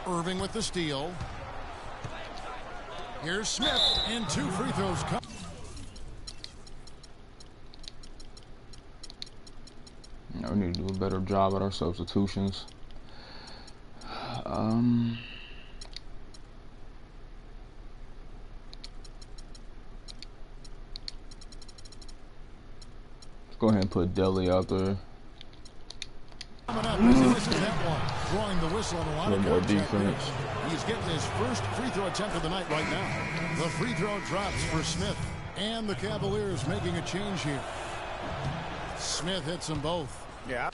Irving with the steal. Here's Smith, and 2 free throws come.
We need to do a better job at our substitutions. Let's go ahead and put Deli out there.
Coming up, this is that one. Drawing the whistle on a lot of
more defense.
He's getting his first free throw attempt of the night right now. The free throw drops for Smith. And the Cavaliers making a change here. Smith hits them both.
Yeah.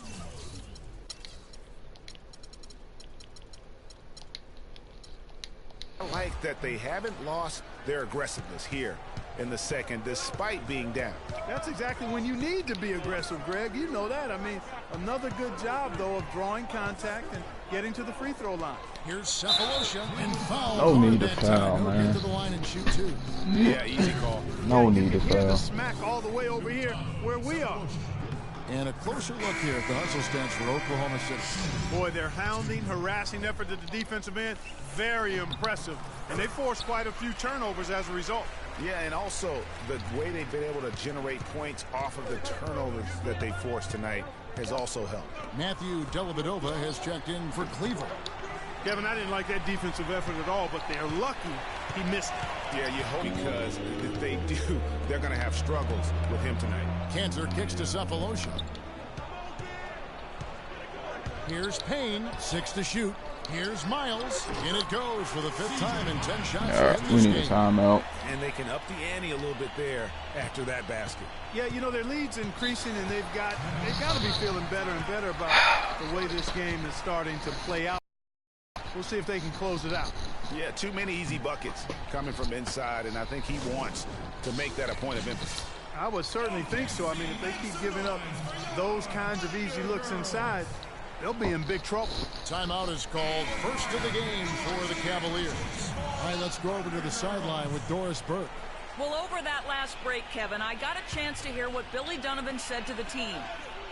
I like that they haven't lost their aggressiveness here in the second, despite being down.
That's exactly when you need to be aggressive, Greg. You know that. I mean, another good job, though, of drawing contact and getting to the free throw line.
Here's Cephalosha and foul.
No need to foul, man.
Get to the line and shoot 2.
Yeah, easy call.
No need to
Hear the
foul.
smack all the way over here where we are.
And a closer look here at the hustle stance for Oklahoma City.
Boy, their hounding, harassing effort at the defensive end, very impressive. And they forced quite a few turnovers as a result.
Yeah, and also the way they've been able to generate points off of the turnovers that they forced tonight has also helped.
Matthew Dellavedova has checked in for Cleveland.
Kevin, I didn't like that defensive effort at all, but they're lucky he missed it.
Yeah, you hope, because if they do, they're going to have struggles with him tonight.
Cantor kicks to Cephalosha. Here's Payne, 6 to shoot. Here's Miles, and it goes for the 5th time in 10 shots.
Yeah, we need a timeout.
And they can up the ante a little bit there after that basket.
Yeah, you know, their lead's increasing, and they've got to be feeling better and better about the way this game is starting to play out. We'll see if they can close it out.
Yeah, too many easy buckets coming from inside, and I think he wants to make that a point of emphasis.
I would certainly think so. I mean, if they keep giving up those kinds of easy looks inside, they'll be in big trouble.
Timeout is called. First of the game for the Cavaliers. All right, let's go over to the sideline with Doris Burke.
Well, over that last break, Kevin, I got a chance to hear what Billy Donovan said to the team.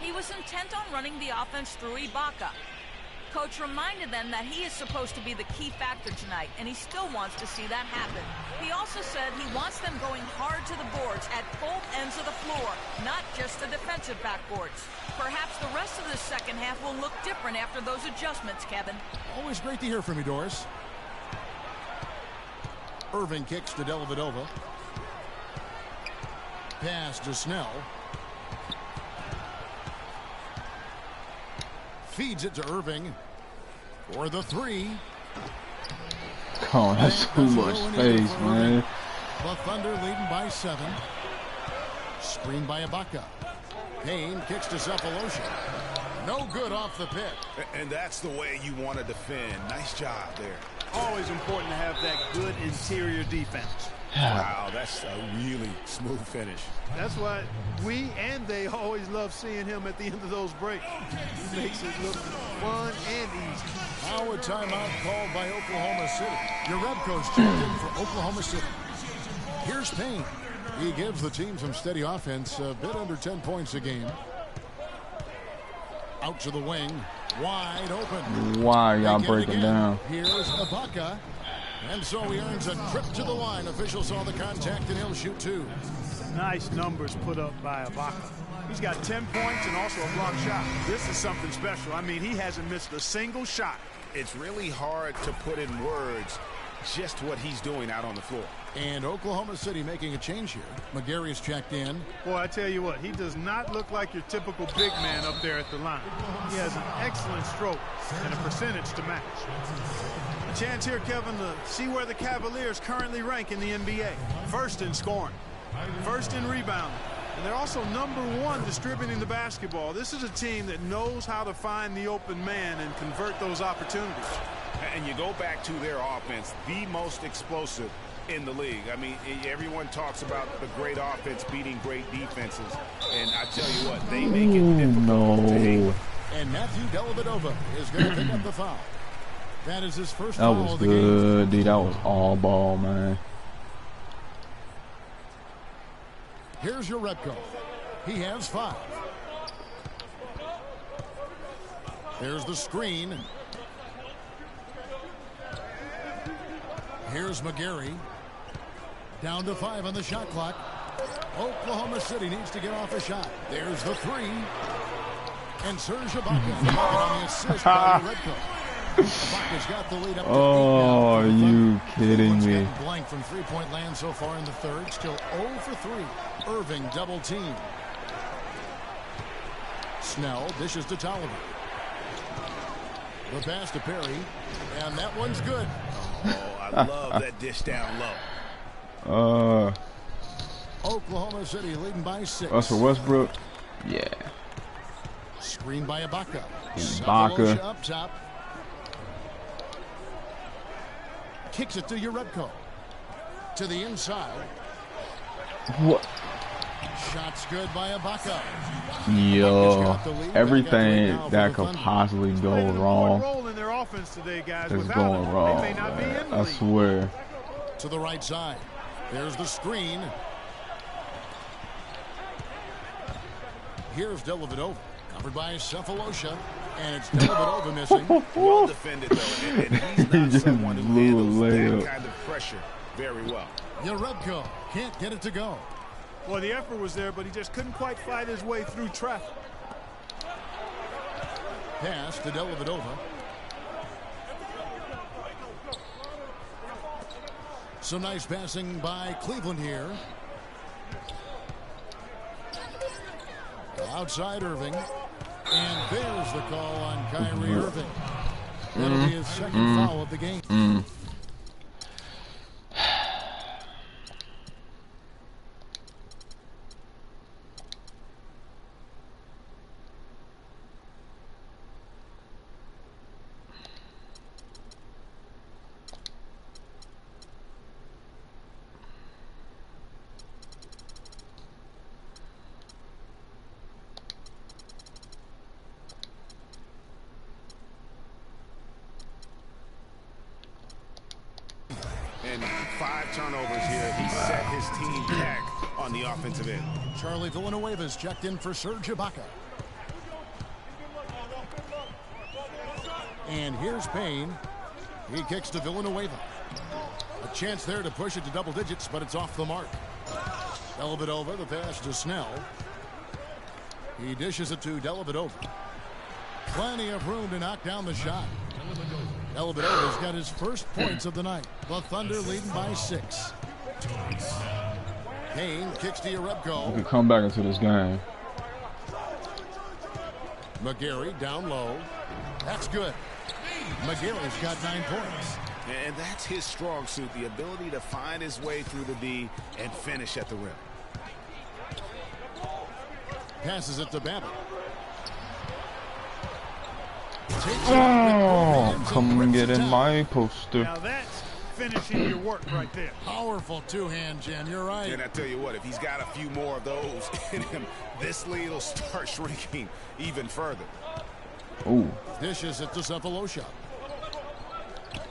He was intent on running the offense through Ibaka. Coach reminded them that he is supposed to be the key factor tonight, and he still wants to see that happen. He also said he wants them going hard to the boards at both ends of the floor, not just the defensive backboards. Perhaps the rest of the second half will look different after those adjustments, Kevin.
Always great to hear from you, Doris. Irving kicks to Dellavedova. Pass to Snell. Feeds it to Irving for the 3.
Come on, that's too much space, man.
The Thunder leading by 7. Screen by Ibaka. Payne kicks to Cephalosha. No good off the pick.
And that's the way you want to defend. Nice job there.
Always important to have that good interior defense.
Wow, that's a really smooth finish.
That's why we and they always love seeing him at the end of those breaks. He makes it look fun and easy.
Now a timeout called by Oklahoma City. Your rep coach checked in for Oklahoma City. Here's Payne. He gives the team some steady offense, a bit under 10 points a game. Out to the wing, wide open.
Why y'all breaking down?
Here's Ibaka. And so he earns a trip to the line. Officials saw the contact and he'll shoot 2.
Nice numbers put up by Ibaka. He's got 10 points and also a block shot. This is something special. I mean, he hasn't missed a single shot.
It's really hard to put in words just what he's doing out on the floor.
And Oklahoma City making a change here. McGary's checked in.
Boy, I tell you what, he does not look like your typical big man up there at the line. He has an excellent stroke and a percentage to match. A chance here, Kevin, to see where the Cavaliers currently rank in the NBA. First in scoring, first in rebounding, and they're also #1 distributing the basketball. This is a team that knows how to find the open man and convert those opportunities.
And you go back to their offense, the most explosive in the league. I mean, everyone talks about the great offense beating great defenses, and I tell you what, they make it difficult to hang with.
And Matthew Dellavedova is going to pick up the foul. That is his first
That
foul
was
of the game.
good, dude. That was all ball, man.
Here's your Redco. He has 5. There's the screen. Here's McGary. Down to 5 on the shot clock. Oklahoma City needs to get off a shot. There's the 3. And Serge Ibaka on the assist by Redco. Ibaka's got the lead up to 8
Oh, are you kidding me?
Blank from three-point land so far in the third. Still 0 for 3. Irving double team. Snell dishes to Tolliver. The pass to Perry. And that one's good.
Oh, I love that dish down low.
Oklahoma City leading by 6.
Russell Westbrook. Yeah.
Screen by Ibaka.
Ibaka.
Up top. Kicks it to Urebko. To the inside.
What?
Shots good by Ibaka.
Yo, everything that could possibly go wrong is going wrong, man. I swear.
To the right side. There's the screen. Here's Dellavedova. Covered by Cephalosha. And it's Dellavedova missing.
Well defended, though. And he's not someone who handles that kind of pressure very well.
Urebko can't get it to go.
Well, the effort was there, but he just couldn't quite fight his way through traffic.
Pass to Dellavedova. Some nice passing by Cleveland here. Outside Irving. And there's the call on Kyrie Irving. That'll be his second foul of the game.
And 5 turnovers here. He set his team back on the offensive end.
Charlie Villanueva's checked in for Serge Ibaka. And here's Payne. He kicks to Villanueva. A chance there to push it to double digits, but it's off the mark. Dellavedova, the pass to Snell. He dishes it to Dellavedova. Plenty of room to knock down the shot. Dellavedova's got his first points of the night. The Thunder leading by 6. Payne kicks to Urebko.
We can come back into this game.
McGary down low. That's good. McGary's got 9 points.
And that's his strong suit, the ability to find his way through the D and finish at the rim.
Passes it to Babbitt.
Oh, come and get in my poster.
Now that's finishing your work right there.
Powerful two-hand jam. You're right.
And I tell you what, if he's got a few more of those in him, this lead will start shrinking even further.
Ooh.
Dishes it to Cephalosha.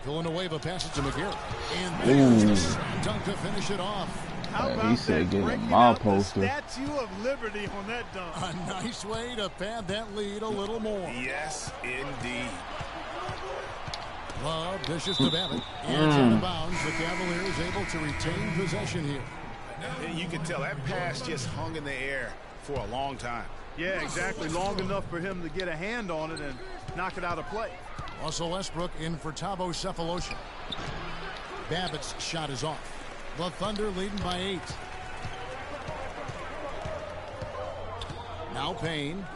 Villanueva passes to McGarry. And there's a dunk to finish it off.
How about
he said get in
breaking
my
out the
poster.
Statue of Liberty on that dunk.
A nice way to pad that lead a little more.
Yes, indeed.
Love dishes to Babbitt. And it's out of bounds. The Cavaliers able to retain possession here.
And you can tell that pass just hung in the air for a long time.
Yeah, exactly. Long enough for him to get a hand on it and knock it out of play.
Russell Westbrook in for Thabo Cephalosha. Babbitt's shot is off. The Thunder leading by 8. Now Payne.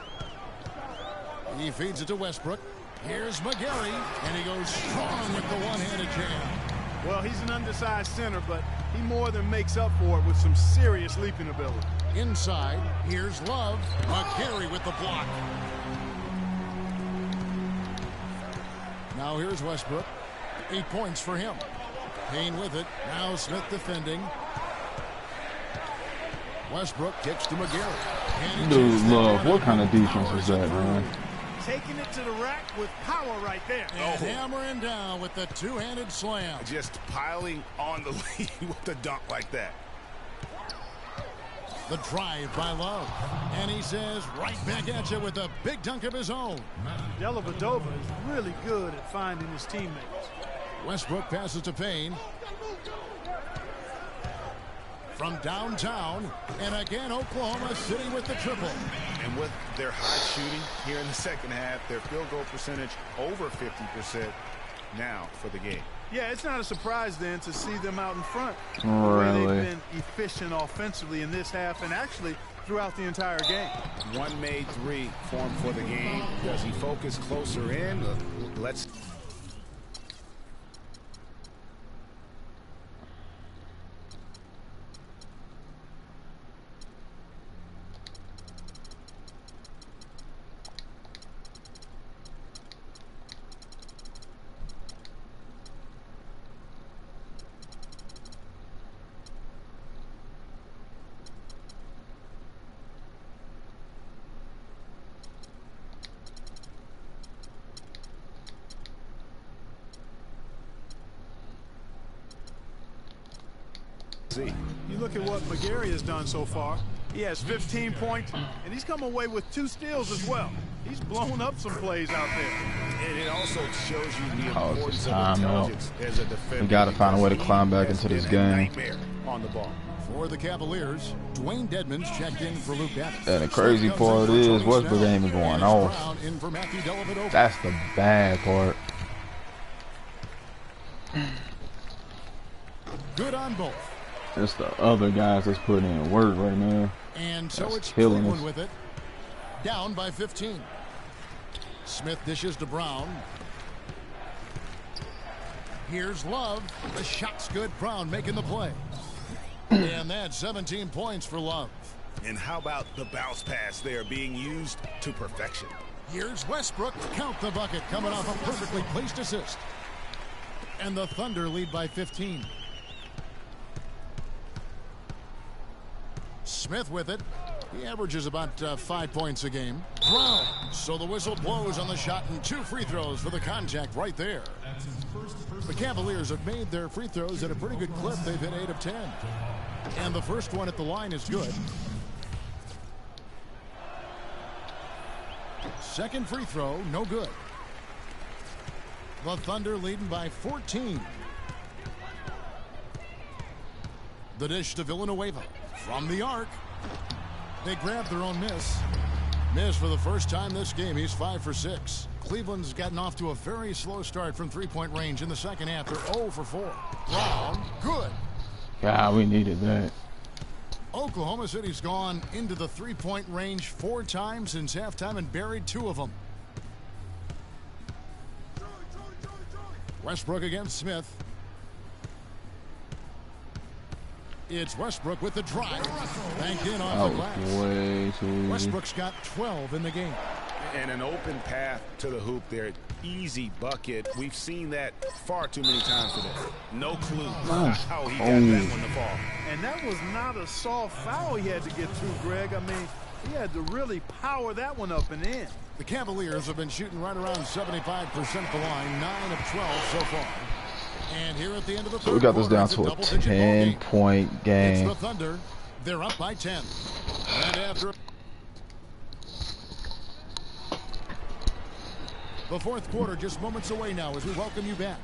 He feeds it to Westbrook. Here's McGarry, and he goes strong with the one-handed jam.
Well, he's an undersized center, but he more than makes up for it with some serious leaping ability.
Inside, here's Love. McGarry with the block. Now here's Westbrook. 8 points for him. Payne with it. Now Smith defending. Westbrook kicks to McGarry.
Dude, Love, what kind of defense is that, man?
Taking it to the rack with power right there.
And hammering down with the two-handed slam.
Just piling on the lead with a dunk like that.
The drive by Love. And he says right back at you with a big dunk of his own.
Dellavedova is really good at finding his teammates.
Westbrook passes to Payne. From downtown, and again Oklahoma sitting with the triple.
And with their high shooting here in the second half, their field goal percentage over 50% now for the game.
Yeah, it's not a surprise then to see them out in front.
Really?
They've been efficient offensively in this half and actually throughout the entire game.
One made three for him for the game. Does he focus closer in? Let's...
You look at what McGarry has done so far. He has 15 points, and he's come away with 2 steals as well. He's blown up some plays out there.
And it also shows you the importance of intelligence as a defender.
We got to find a way to climb back into this game.
On the ball.
For the Cavaliers, Dwayne Dedmon's checked in for Luke Babbitt.
And the crazy part is Westbrook ain't even going off. That's the bad part.
Good on both.
It's the other guys that's putting in work right now.
And so
that's
it's
killing
Cleveland
us.
with it. Down by 15. Smith dishes to Brown. Here's Love. The shot's good. Brown making the play. And that's 17 points for Love.
And how about the bounce pass there being used to perfection?
Here's Westbrook. Count the bucket coming off a perfectly placed assist. And the Thunder lead by 15. Smith with it. He averages about 5 points a game. Brown. So the whistle blows on the shot and 2 free throws for the contact right there. The Cavaliers have made their free throws at a pretty good clip. They've hit 8 of 10. And the first one at the line is good. Second free throw, no good. The Thunder leading by 14. The dish to Villanueva. From the arc. They grab their own miss. Miss for the first time this game. He's 5 for 6. Cleveland's gotten off to a very slow start from three-point range in the second half. They're 0 for 4. Brown, good.
God, we needed that.
Oklahoma City's gone into the three-point range 4 times since halftime and buried 2 of them. Westbrook against Smith. It's Westbrook with the drive. Banked in off the glass.
Way too easy.
Westbrook's got 12 in the game.
And an open path to the hoop there. Easy bucket. We've seen that far too many times today. No clue how he got that one to fall.
And that was not a soft foul he had to get through, Greg. I mean, he had to really power that one up and in.
The Cavaliers have been shooting right around 75% at the line, 9 of 12 so far. And here at the end of the
so we got this down to a 10-point game.
It's the Thunder. They're up by 10. And after the fourth quarter, just moments away now as we welcome you back.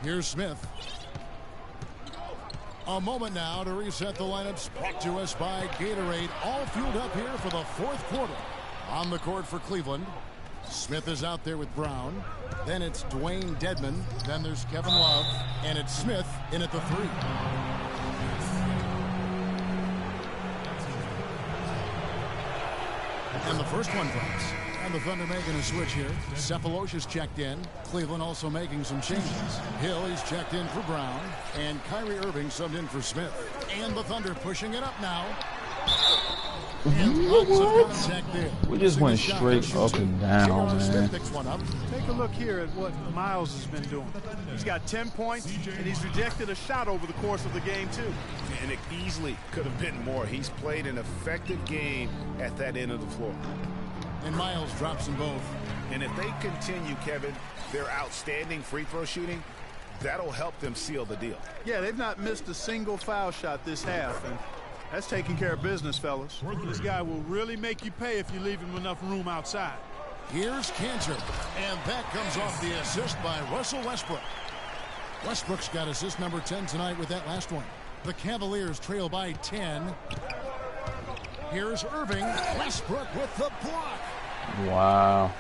Here's Smith. A moment now to reset the lineups brought to us by Gatorade. All fueled up here for the fourth quarter. On the court for Cleveland. Smith is out there with Brown. Then it's Dwayne Dedmon. Then there's Kevin Love. And it's Smith in at the 3. And the first one drops. And the Thunder making a switch here. Cephalosha's checked in. Cleveland also making some changes. Hill, he's checked in for Brown. And Kyrie Irving subbed in for Smith. And the Thunder pushing it up now. And lots of contact there.
We just went straight up and down, man.
Take a look here at what Miles has been doing. He's got 10 points, and he's rejected a shot over the course of the game, too.
And it easily could have been more. He's played an effective game at that end of the floor.
And Miles drops them both.
And if they continue, Kevin, their outstanding free throw shooting, that'll help them seal the deal.
Yeah, they've not missed a single foul shot this half, and that's taking care of business, fellas. This guy will really make you pay if you leave him enough room outside.
Here's Cantor, and that comes off the assist by Russell Westbrook. Westbrook's got assist number 10 tonight with that last one. The Cavaliers trail by 10. Here's Irving. Westbrook with the block.
Wow.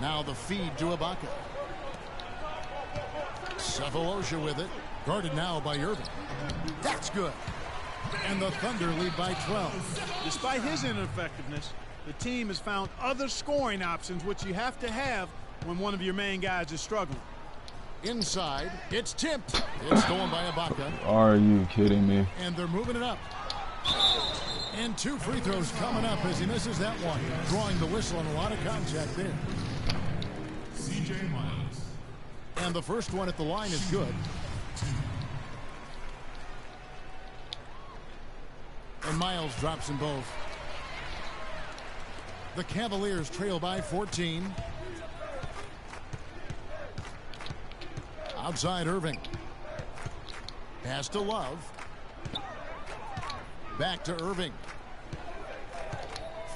Now the feed to Ibaka. Cephalosha with it. Guarded now by Irving. That's good. And the Thunder lead by 12.
Despite his ineffectiveness, the team has found other scoring options, which you have to have when one of your main guys is struggling.
Inside, it's tipped. It's stolen by Ibaka.
Are you kidding me?
And they're moving it up. And 2 free throws coming up as he misses that one. Drawing the whistle and a lot of contact there. C.J. Miles. And the first one at the line is good. And Miles drops them both. The Cavaliers trail by 14. Outside Irving. Pass to Love. Back to Irving.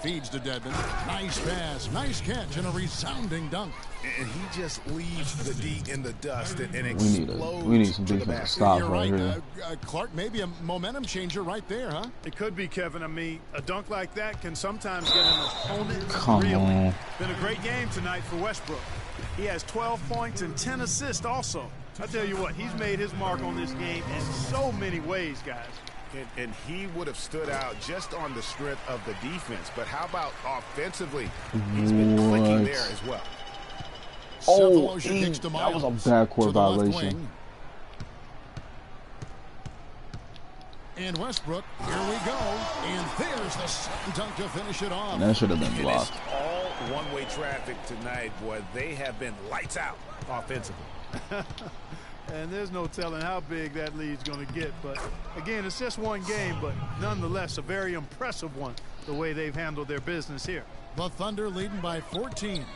Feeds to Dedmon. Nice pass, nice catch, and a resounding dunk.
And he just leaves the D in the dust and
explodes. We need some defensive stops right here.
Clark, maybe a momentum changer right there, huh?
It could be, Kevin. I mean, a dunk like that can sometimes get an opponent
Come on.
Been a great game tonight for Westbrook. He has 12 points and 10 assists also. I tell you what, he's made his mark on this game in so many ways, guys.
And he would have stood out just on the strength of the defense. But how about offensively? He's been clicking there as well.
Oh, that was a backcourt violation.
And Westbrook, here we go. And there's the second dunk to finish it off.
That should have been blocked.
It's all one-way traffic tonight, boy. They have been lights out offensively.
And there's no telling how big that lead's going to get. But, again, it's just one game, but nonetheless a very impressive one, the way they've handled their business here.
The Thunder leading by 14.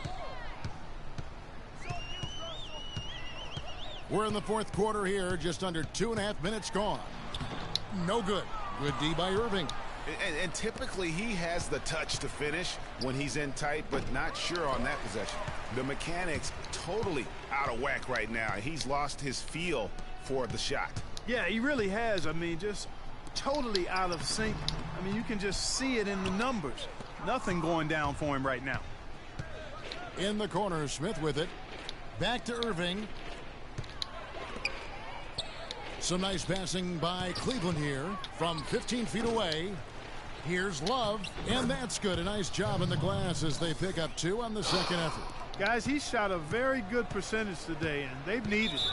We're in the fourth quarter here, just under 2.5 minutes gone. No good. Good D by Irving.
And typically he has the touch to finish when he's in tight, but not sure on that possession. The mechanics totally out of whack right now. He's lost his feel for the shot.
Yeah, he really has. I mean, just totally out of sync. I mean, you can just see it in the numbers. Nothing going down for him right now.
In the corner, Smith with it. Back to Irving. Some nice passing by Cleveland here from 15 feet away. Here's Love, and that's good. A nice job in the glass as they pick up 2 on the second effort.
Guys, he shot a very good percentage today, and they've needed it.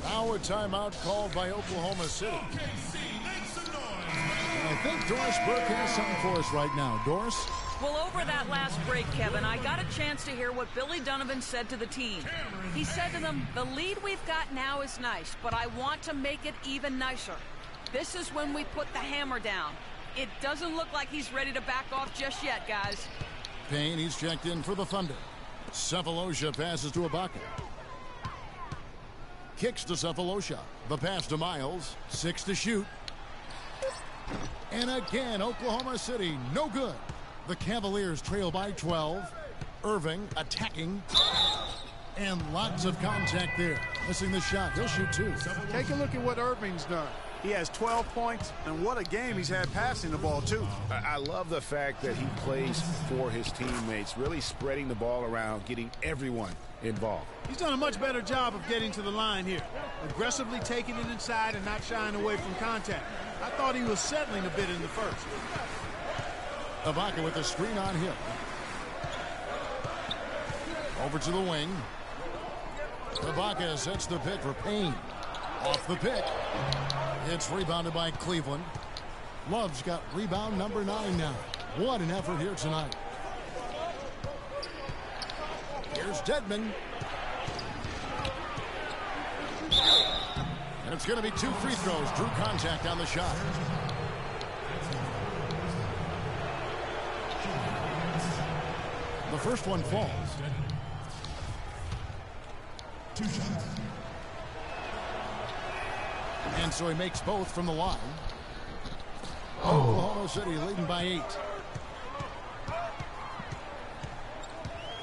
Now a timeout called by Oklahoma City. I think Doris Burke has something for us right now. Doris?
Well, over that last break, Kevin, I got a chance to hear what Billy Donovan said to the team. He said to them, the lead we've got now is nice, but I want to make it even nicer. This is when we put the hammer down. It doesn't look like he's ready to back off just yet, guys.
Payne, he's checked in for the Thunder. Cephalosha passes to Ibaka. Kicks to Cephalosha. The pass to Miles. 6 to shoot. And again, Oklahoma City, no good. The Cavaliers trail by 12. Irving attacking. And lots of contact there. Missing the shot. He'll shoot 2.
Take a look at what Irving's done. He has 12 points, and what a game he's had passing the ball, too.
I love the fact that he plays for his teammates, really spreading the ball around, getting everyone involved.
He's done a much better job of getting to the line here. Aggressively taking it inside and not shying away from contact. I thought he was settling a bit in the first.
Ibaka with the screen on him. Over to the wing. Ibaka sets the pick for Payne. Off the pick. It's rebounded by Cleveland. Love's got rebound number 9 now. What an effort here tonight. Here's Dedmon. And it's going to be 2 free throws. Drew contact on the shot. The first one falls. 2 shots. And so he makes both from the line. Oklahoma City leading by 8.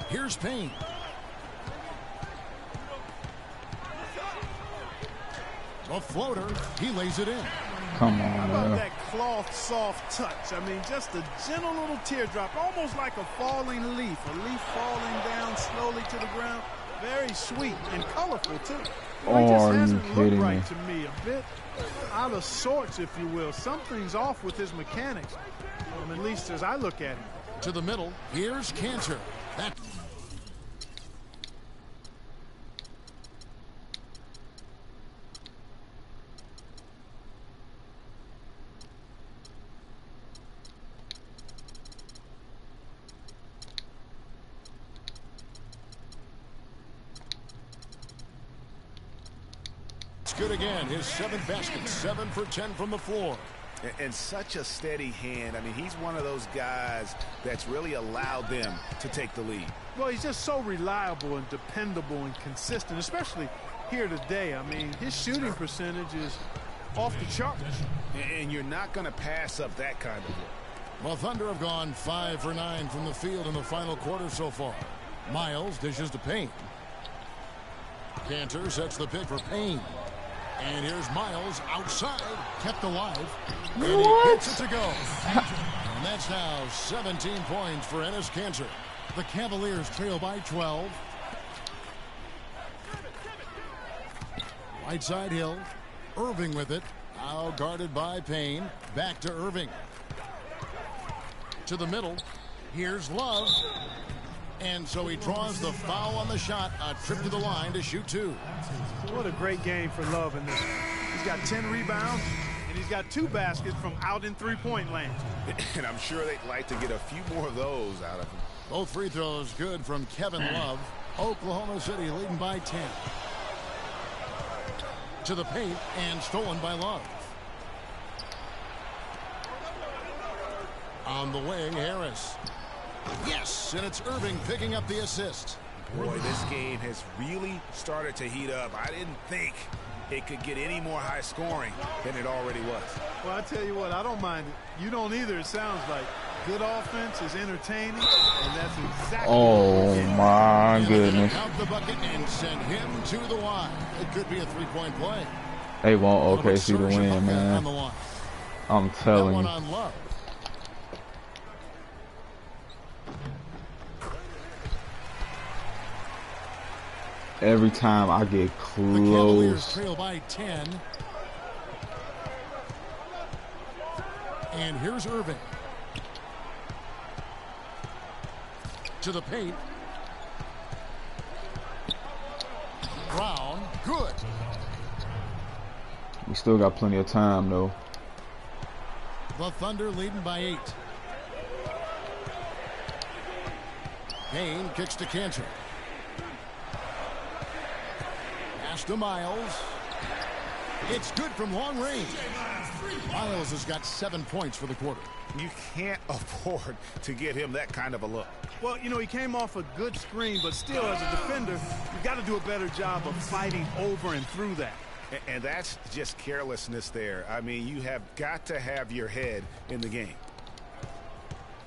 Here's Payne. A floater. He lays it in.
Come on,
How about
man.
that cloth soft touch? I mean, just a gentle little teardrop, almost like a falling leaf. A leaf falling down slowly to the ground. Very sweet and colorful, too. Well, he just hasn't looked right to me. A bit out of sorts, if you will. Something's off with his mechanics, at least as I look at him.
To the middle. Here's Cantor. That. Good again. His 7th basket. 7 for 10 from the floor.
And such a steady hand. I mean, he's one of those guys that's really allowed them to take the lead.
Well, he's just so reliable and dependable and consistent, especially here today. I mean, his shooting percentage is off the charts.
And you're not going to pass up that kind of look.
Well, Thunder have gone 5 for 9 from the field in the final quarter so far. Miles dishes to Payne. Cantor sets the pick for Payne. And here's Miles outside, kept alive. And he hits it to go. And that's now 17 points for Enes Kanter. The Cavaliers trail by 12. Right side Hill. Irving with it. Now guarded by Payne. Back to Irving. To the middle. Here's Love. And so he draws the foul on the shot. A trip to the line to shoot 2.
What a great game for Love in this. He's got 10 rebounds, and he's got 2 baskets from out in three-point land.
And I'm sure they'd like to get a few more of those out of him.
Both free throws good from Kevin Love. Oklahoma City leading by 10. To the paint and stolen by Love. On the wing, Harris. Yes, and it's Irving picking up the assist.
Boy, this game has really started to heat up. I didn't think it could get any more high scoring than it already was.
Well, I tell you what, I don't mind it. You don't either, it sounds like. Good offense is entertaining, and that's exactly
Oh, my goodness.
Count the bucket and send him to the line. It could be a 3-point play.
They want OKC to win, man. I'm telling you.
On Love.
Every time I get
The Cavaliers
close.
trail by 10. And here's Irving. To the paint. Brown, good.
We still got plenty of time, though.
The Thunder leading by 8. Payne kicks to Cantor. Pass to Miles. It's good from long range. Miles has got 7 points for the quarter.
You can't afford to get him that kind of a look.
Well, you know, he came off a good screen, but still, as a defender, you've got to do a better job of fighting over and through that.
And that's just carelessness there. I mean, you have got to have your head in the game.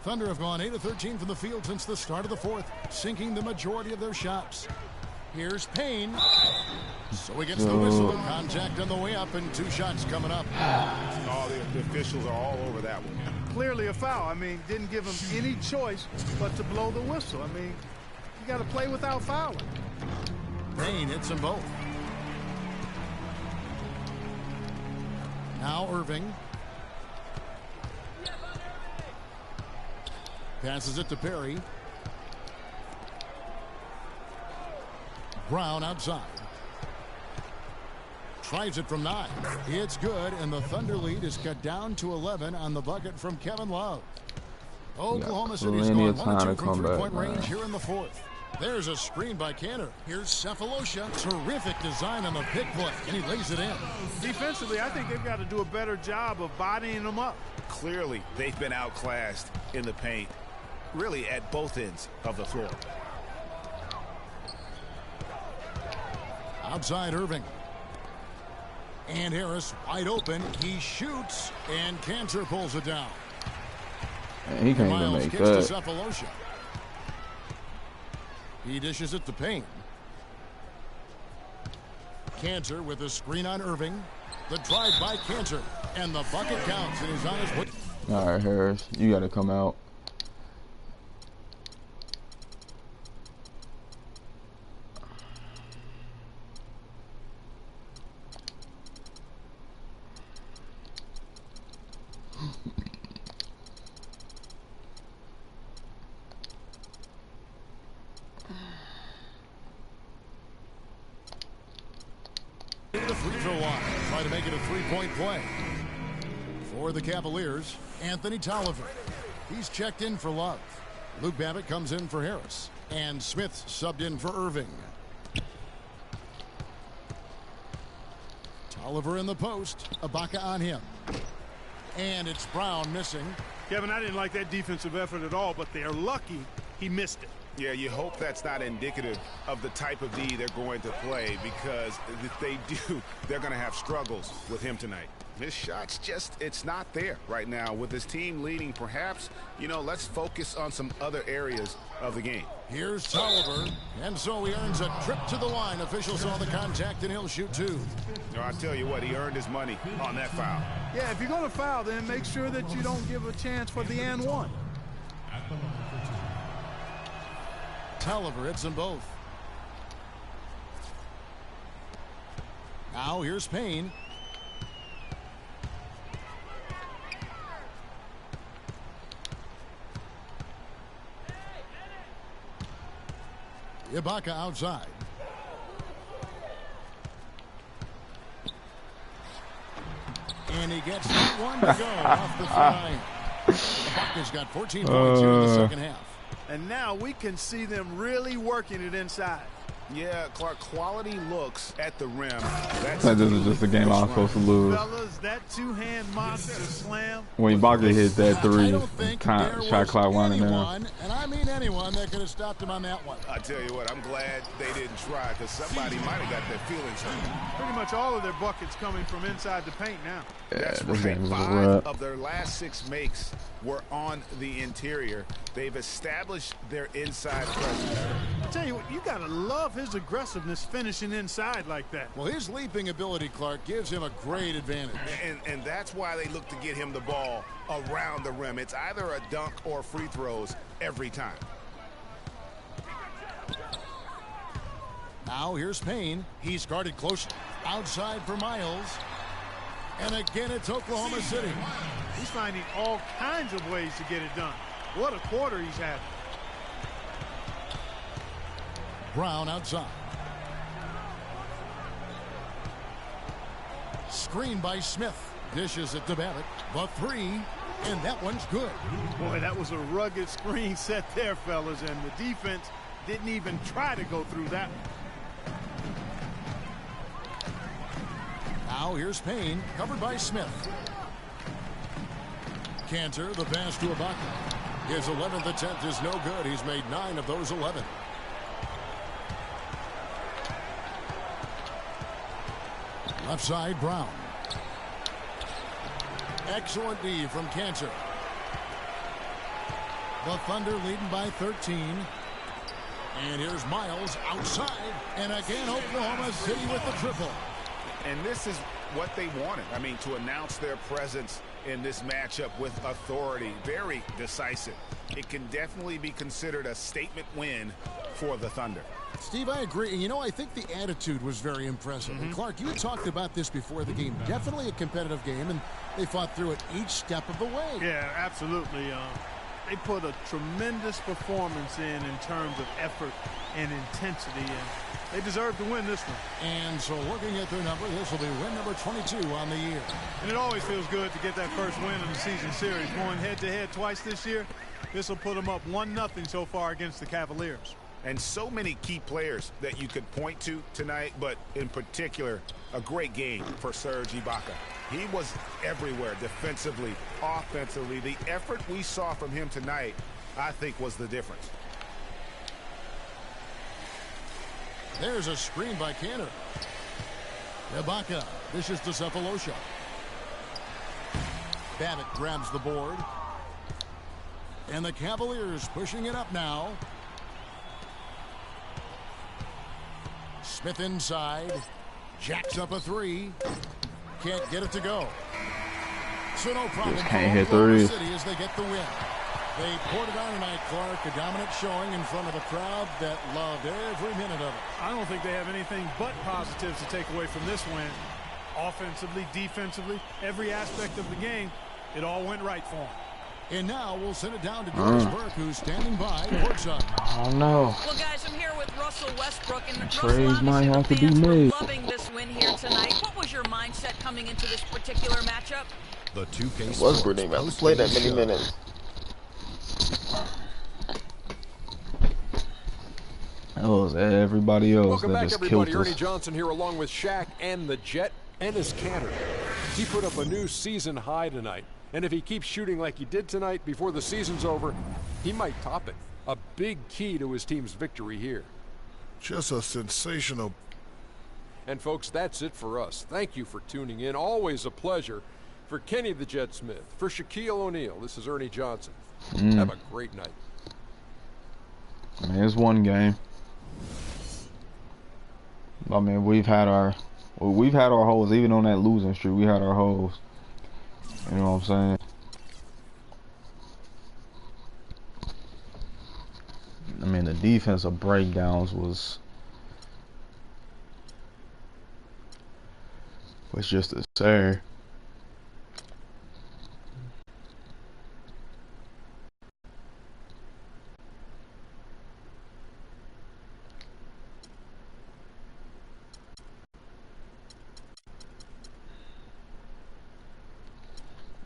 Thunder have gone 8 of 13 from the field since the start of the fourth, sinking the majority of their shots. Here's Payne. So he gets the whistle. Contact on the way up and 2 shots coming up.
Oh, the officials are all over that one.
Clearly a foul. I mean, didn't give him any choice but to blow the whistle. I mean, you got to play without fouling.
Payne hits them both. Now Irving. Passes it to Perry. Brown outside. Tries it from 9. It's good, and the Thunder lead is cut down to 11 on the bucket from Kevin Love. Oklahoma City's gone 1 2 from three-point range here in the fourth. There's a screen by Cantor. Here's Cephalosha. Terrific design on the pick play, and he lays it in.
Defensively, I think they've got to do a better job of bodying them up.
Clearly, they've been outclassed in the paint, really at both ends of the floor.
Outside Irving. And Harris wide open. He shoots, and Cantor pulls it down.
Man, he can't even
Miles
make
kicks to
that.
Cephalosha. He dishes it to Payne. Cantor with a screen on Irving. The drive by Cantor, and the bucket counts, and he's on his way.
All right, Harris, you got to come out.
The free throw line. Try to make it a three-point play. For the Cavaliers, Anthony Tolliver. He's checked in for Love. Luke Babbitt comes in for Harris. And Smith subbed in for Irving. Tolliver in the post. Ibaka on him. And it's Brown missing.
Kevin, I didn't like that defensive effort at all, but they're lucky he missed it.
Yeah, you hope that's not indicative of the type of D they're going to play, because if they do, they're going to have struggles with him tonight. His shot's just, it's not there right now. With his team leading, perhaps, you know, let's focus on some other areas of the game.
Here's Tolliver, and so he earns a trip to the line. Officials saw the contact, and he'll shoot 2.
You know, I tell you what, he earned his money on that foul.
Yeah, if you're going to foul, then make sure that you don't give a chance for the and one.
Tolliver hits them both. Now here's Payne. Ibaka outside. And he gets that one to go off the line. Ibaka's got 14 points here in the second half.
And now we can see them really working it inside.
Yeah, Clark, quality looks at the rim. That's
This is just a game I'm supposed to lose.
Fellas, that two-hand monster slam.
When Ibaka hit that
I
3,
don't think there
shot
was
clock winding down.
anyone, and I mean anyone, that could have stopped him on that one.
I tell you what, I'm glad they didn't try, because somebody might have got their feelings hurt.
Pretty much all of their buckets coming from inside the paint now.
That's
this
right.
game is a
5
wrap.
of their last 6 makes were on the interior. They've established their inside presence.
I tell you what, you got to love his aggressiveness finishing inside like that.
Well, his leaping ability, Clark, gives him a great advantage.
And that's why they look to get him the ball around the rim. It's either a dunk or free throws every time.
Now here's Payne. He's guarded close outside for Miles. And again, it's Oklahoma City.
He's finding all kinds of ways to get it done. What a quarter he's had.
Brown outside. Screen by Smith. Dishes it to Babbitt. The three, and that one's good.
Boy, that was a rugged screen set there, fellas, and the defense didn't even try to go through that one.
Now here's Payne, covered by Smith. Cantor, the pass to Ibaka. His 11th attempt is no good. He's made 9 of those 11. Left side, Brown. Excellent D from Cantor. The Thunder leading by 13. And here's Miles outside. And again, Oklahoma City with the triple.
And this is what they wanted. I mean, to announce their presence in this matchup with authority. Very decisive. It can definitely be considered a statement win for the Thunder.
Steve, I agree. You know, I think the attitude was very impressive. And Clark, you talked about this before the game. Definitely a competitive game, and they fought through it each step of the way.
Yeah, absolutely. They put a tremendous performance in terms of effort and intensity, and they deserve to win this one.
And so looking at their number, this will be win number 22 on the year.
And it always feels good to get that first win in the season series. Going head-to-head twice this year, this will put them up 1-0 so far against the Cavaliers.
And so many key players that you could point to tonight, but in particular, a great game for Serge Ibaka. He was everywhere defensively, offensively. The effort we saw from him tonight, I think, was the difference.
There's a screen by Cantor. Ibaka dishes to Cephalosha. Babbitt grabs the board. And the Cavaliers pushing it up now. Smith inside. Jacks up a three. Can't get it to go. So no problem.
Can't hit threes.
As they get the win. They poured it on tonight, Clark. A dominant showing in front of a crowd that loved every minute of it.
I don't think they have anything but positives to take away from this win. Offensively, defensively, every aspect of the game, it all went right for them.
And now we'll send it down to Doris Burke, who's standing by courtside.
Oh no.
Well, guys, I'm here with Russell Westbrook, and
Trades might have to be
fans
made.
were loving this win here tonight. What was your mindset coming into this particular matchup?
The 2K
Westbrook didn't even play that many minutes. That was everybody else.
Welcome
that
back,
just
everybody.
killed us.
Ernie Johnson here along with Shaq and the Jet and his Cantor. He put up a new season high tonight. And if he keeps shooting like he did tonight before the season's over, he might top it. A big key to his team's victory here.
Just a sensational.
And folks, that's it for us. Thank you for tuning in. Always a pleasure. For Kenny the Jet Smith, for Shaquille O'Neal, this is Ernie Johnson. Have a great night.
I mean, it's one game. I mean, we've had our holes. Even on that losing streak, we had our holes. You know what I'm saying? I mean, the defensive breakdowns was just absurd.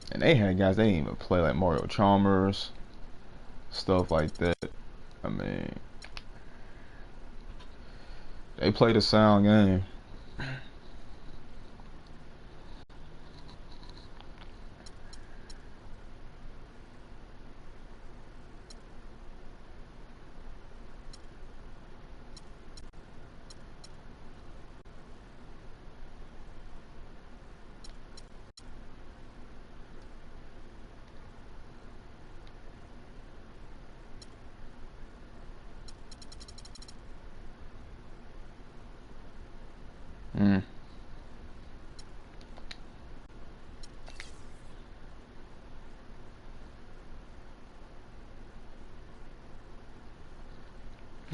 And they had guys, they didn't even play, like Mario Chalmers, stuff like that. I mean, they played a sound game.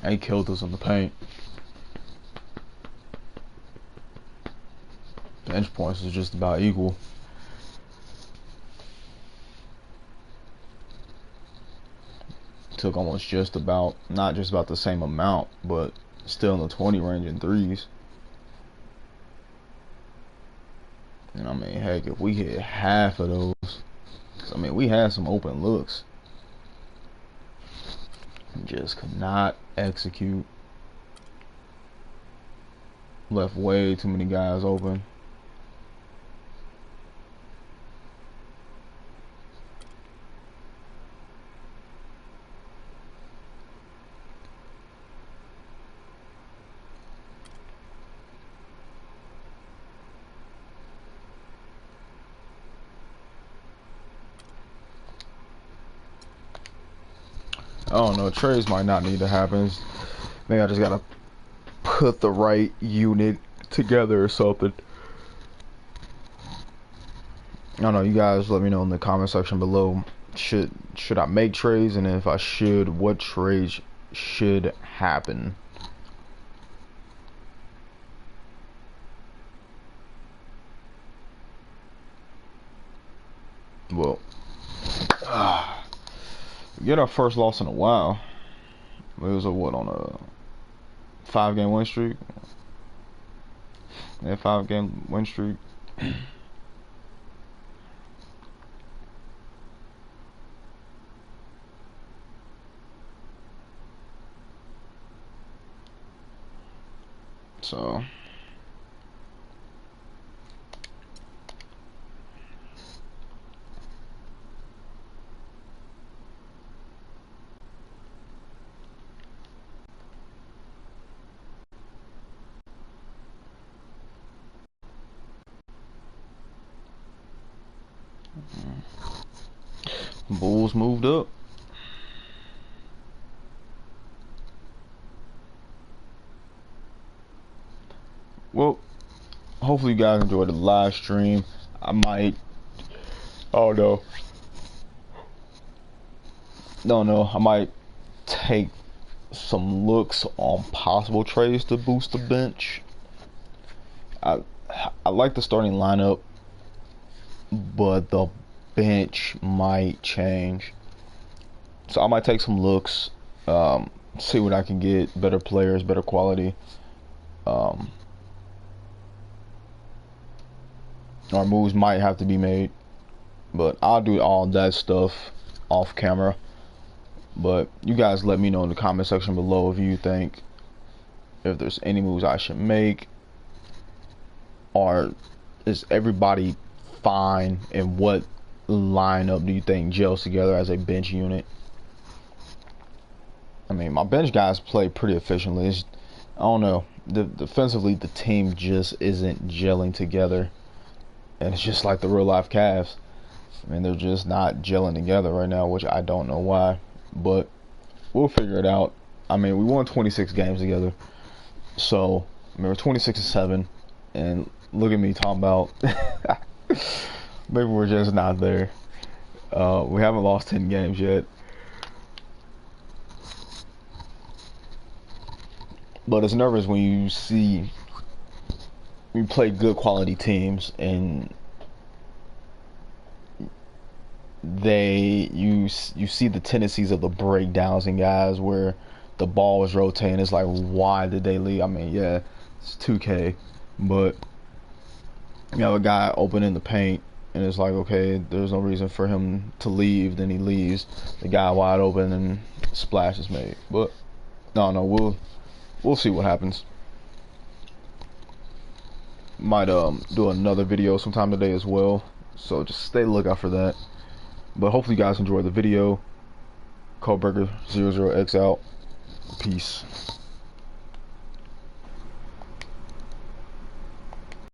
They killed us in the paint. bench points is just about equal. Took almost just about, not just about the same amount, but still in the 20 range in threes. And I mean, heck, if we hit half of those, 'cause I mean, we had some open looks, just could not execute. Left way too many guys open. I don't know, trades might not need to happen. Maybe I just gotta put the right unit together or something. I don't know, you guys let me know in the comment section below. Should I make trades, and if I should, what trades should happen? Well, get our first loss in a while. It was a what, on a 5-game win streak? Yeah, 5-game win streak. So Bulls moved up. Well, hopefully you guys enjoyed the live stream. I might, oh no, I might take some looks on possible trades to boost the bench. I like the starting lineup, but the bench might change. So I might take some looks, see what I can get, better players, better quality. Our moves might have to be made, but I'll do all that stuff off camera. But you guys let me know in the comment section below if you think if there's any moves I should make, or is everybody fine, and what lineup do you think gels together as a bench unit. I mean, my bench guys play pretty efficiently. I don't know, defensively the team just isn't gelling together, and it's just like the real life Cavs. I mean, they're just not gelling together right now, which I don't know why, but we'll figure it out. I mean, we won 26 games together, so I mean, we're 26-7, and look at me talking about maybe we're just not there. We haven't lost 10 games yet, but it's nervous when you see we play good quality teams and you see the tendencies of the breakdowns in guys where the ball is rotating. It's like, why did they leave? I mean, yeah, it's 2K, but you have a guy open in the paint, and it's like, okay, there's no reason for him to leave. Then he leaves, the guy wide open, and splash is made. But no, we'll see what happens. Might do another video sometime today as well, so just stay lookout for that. But hopefully you guys enjoyed the video. Coldburger 00X out. Peace.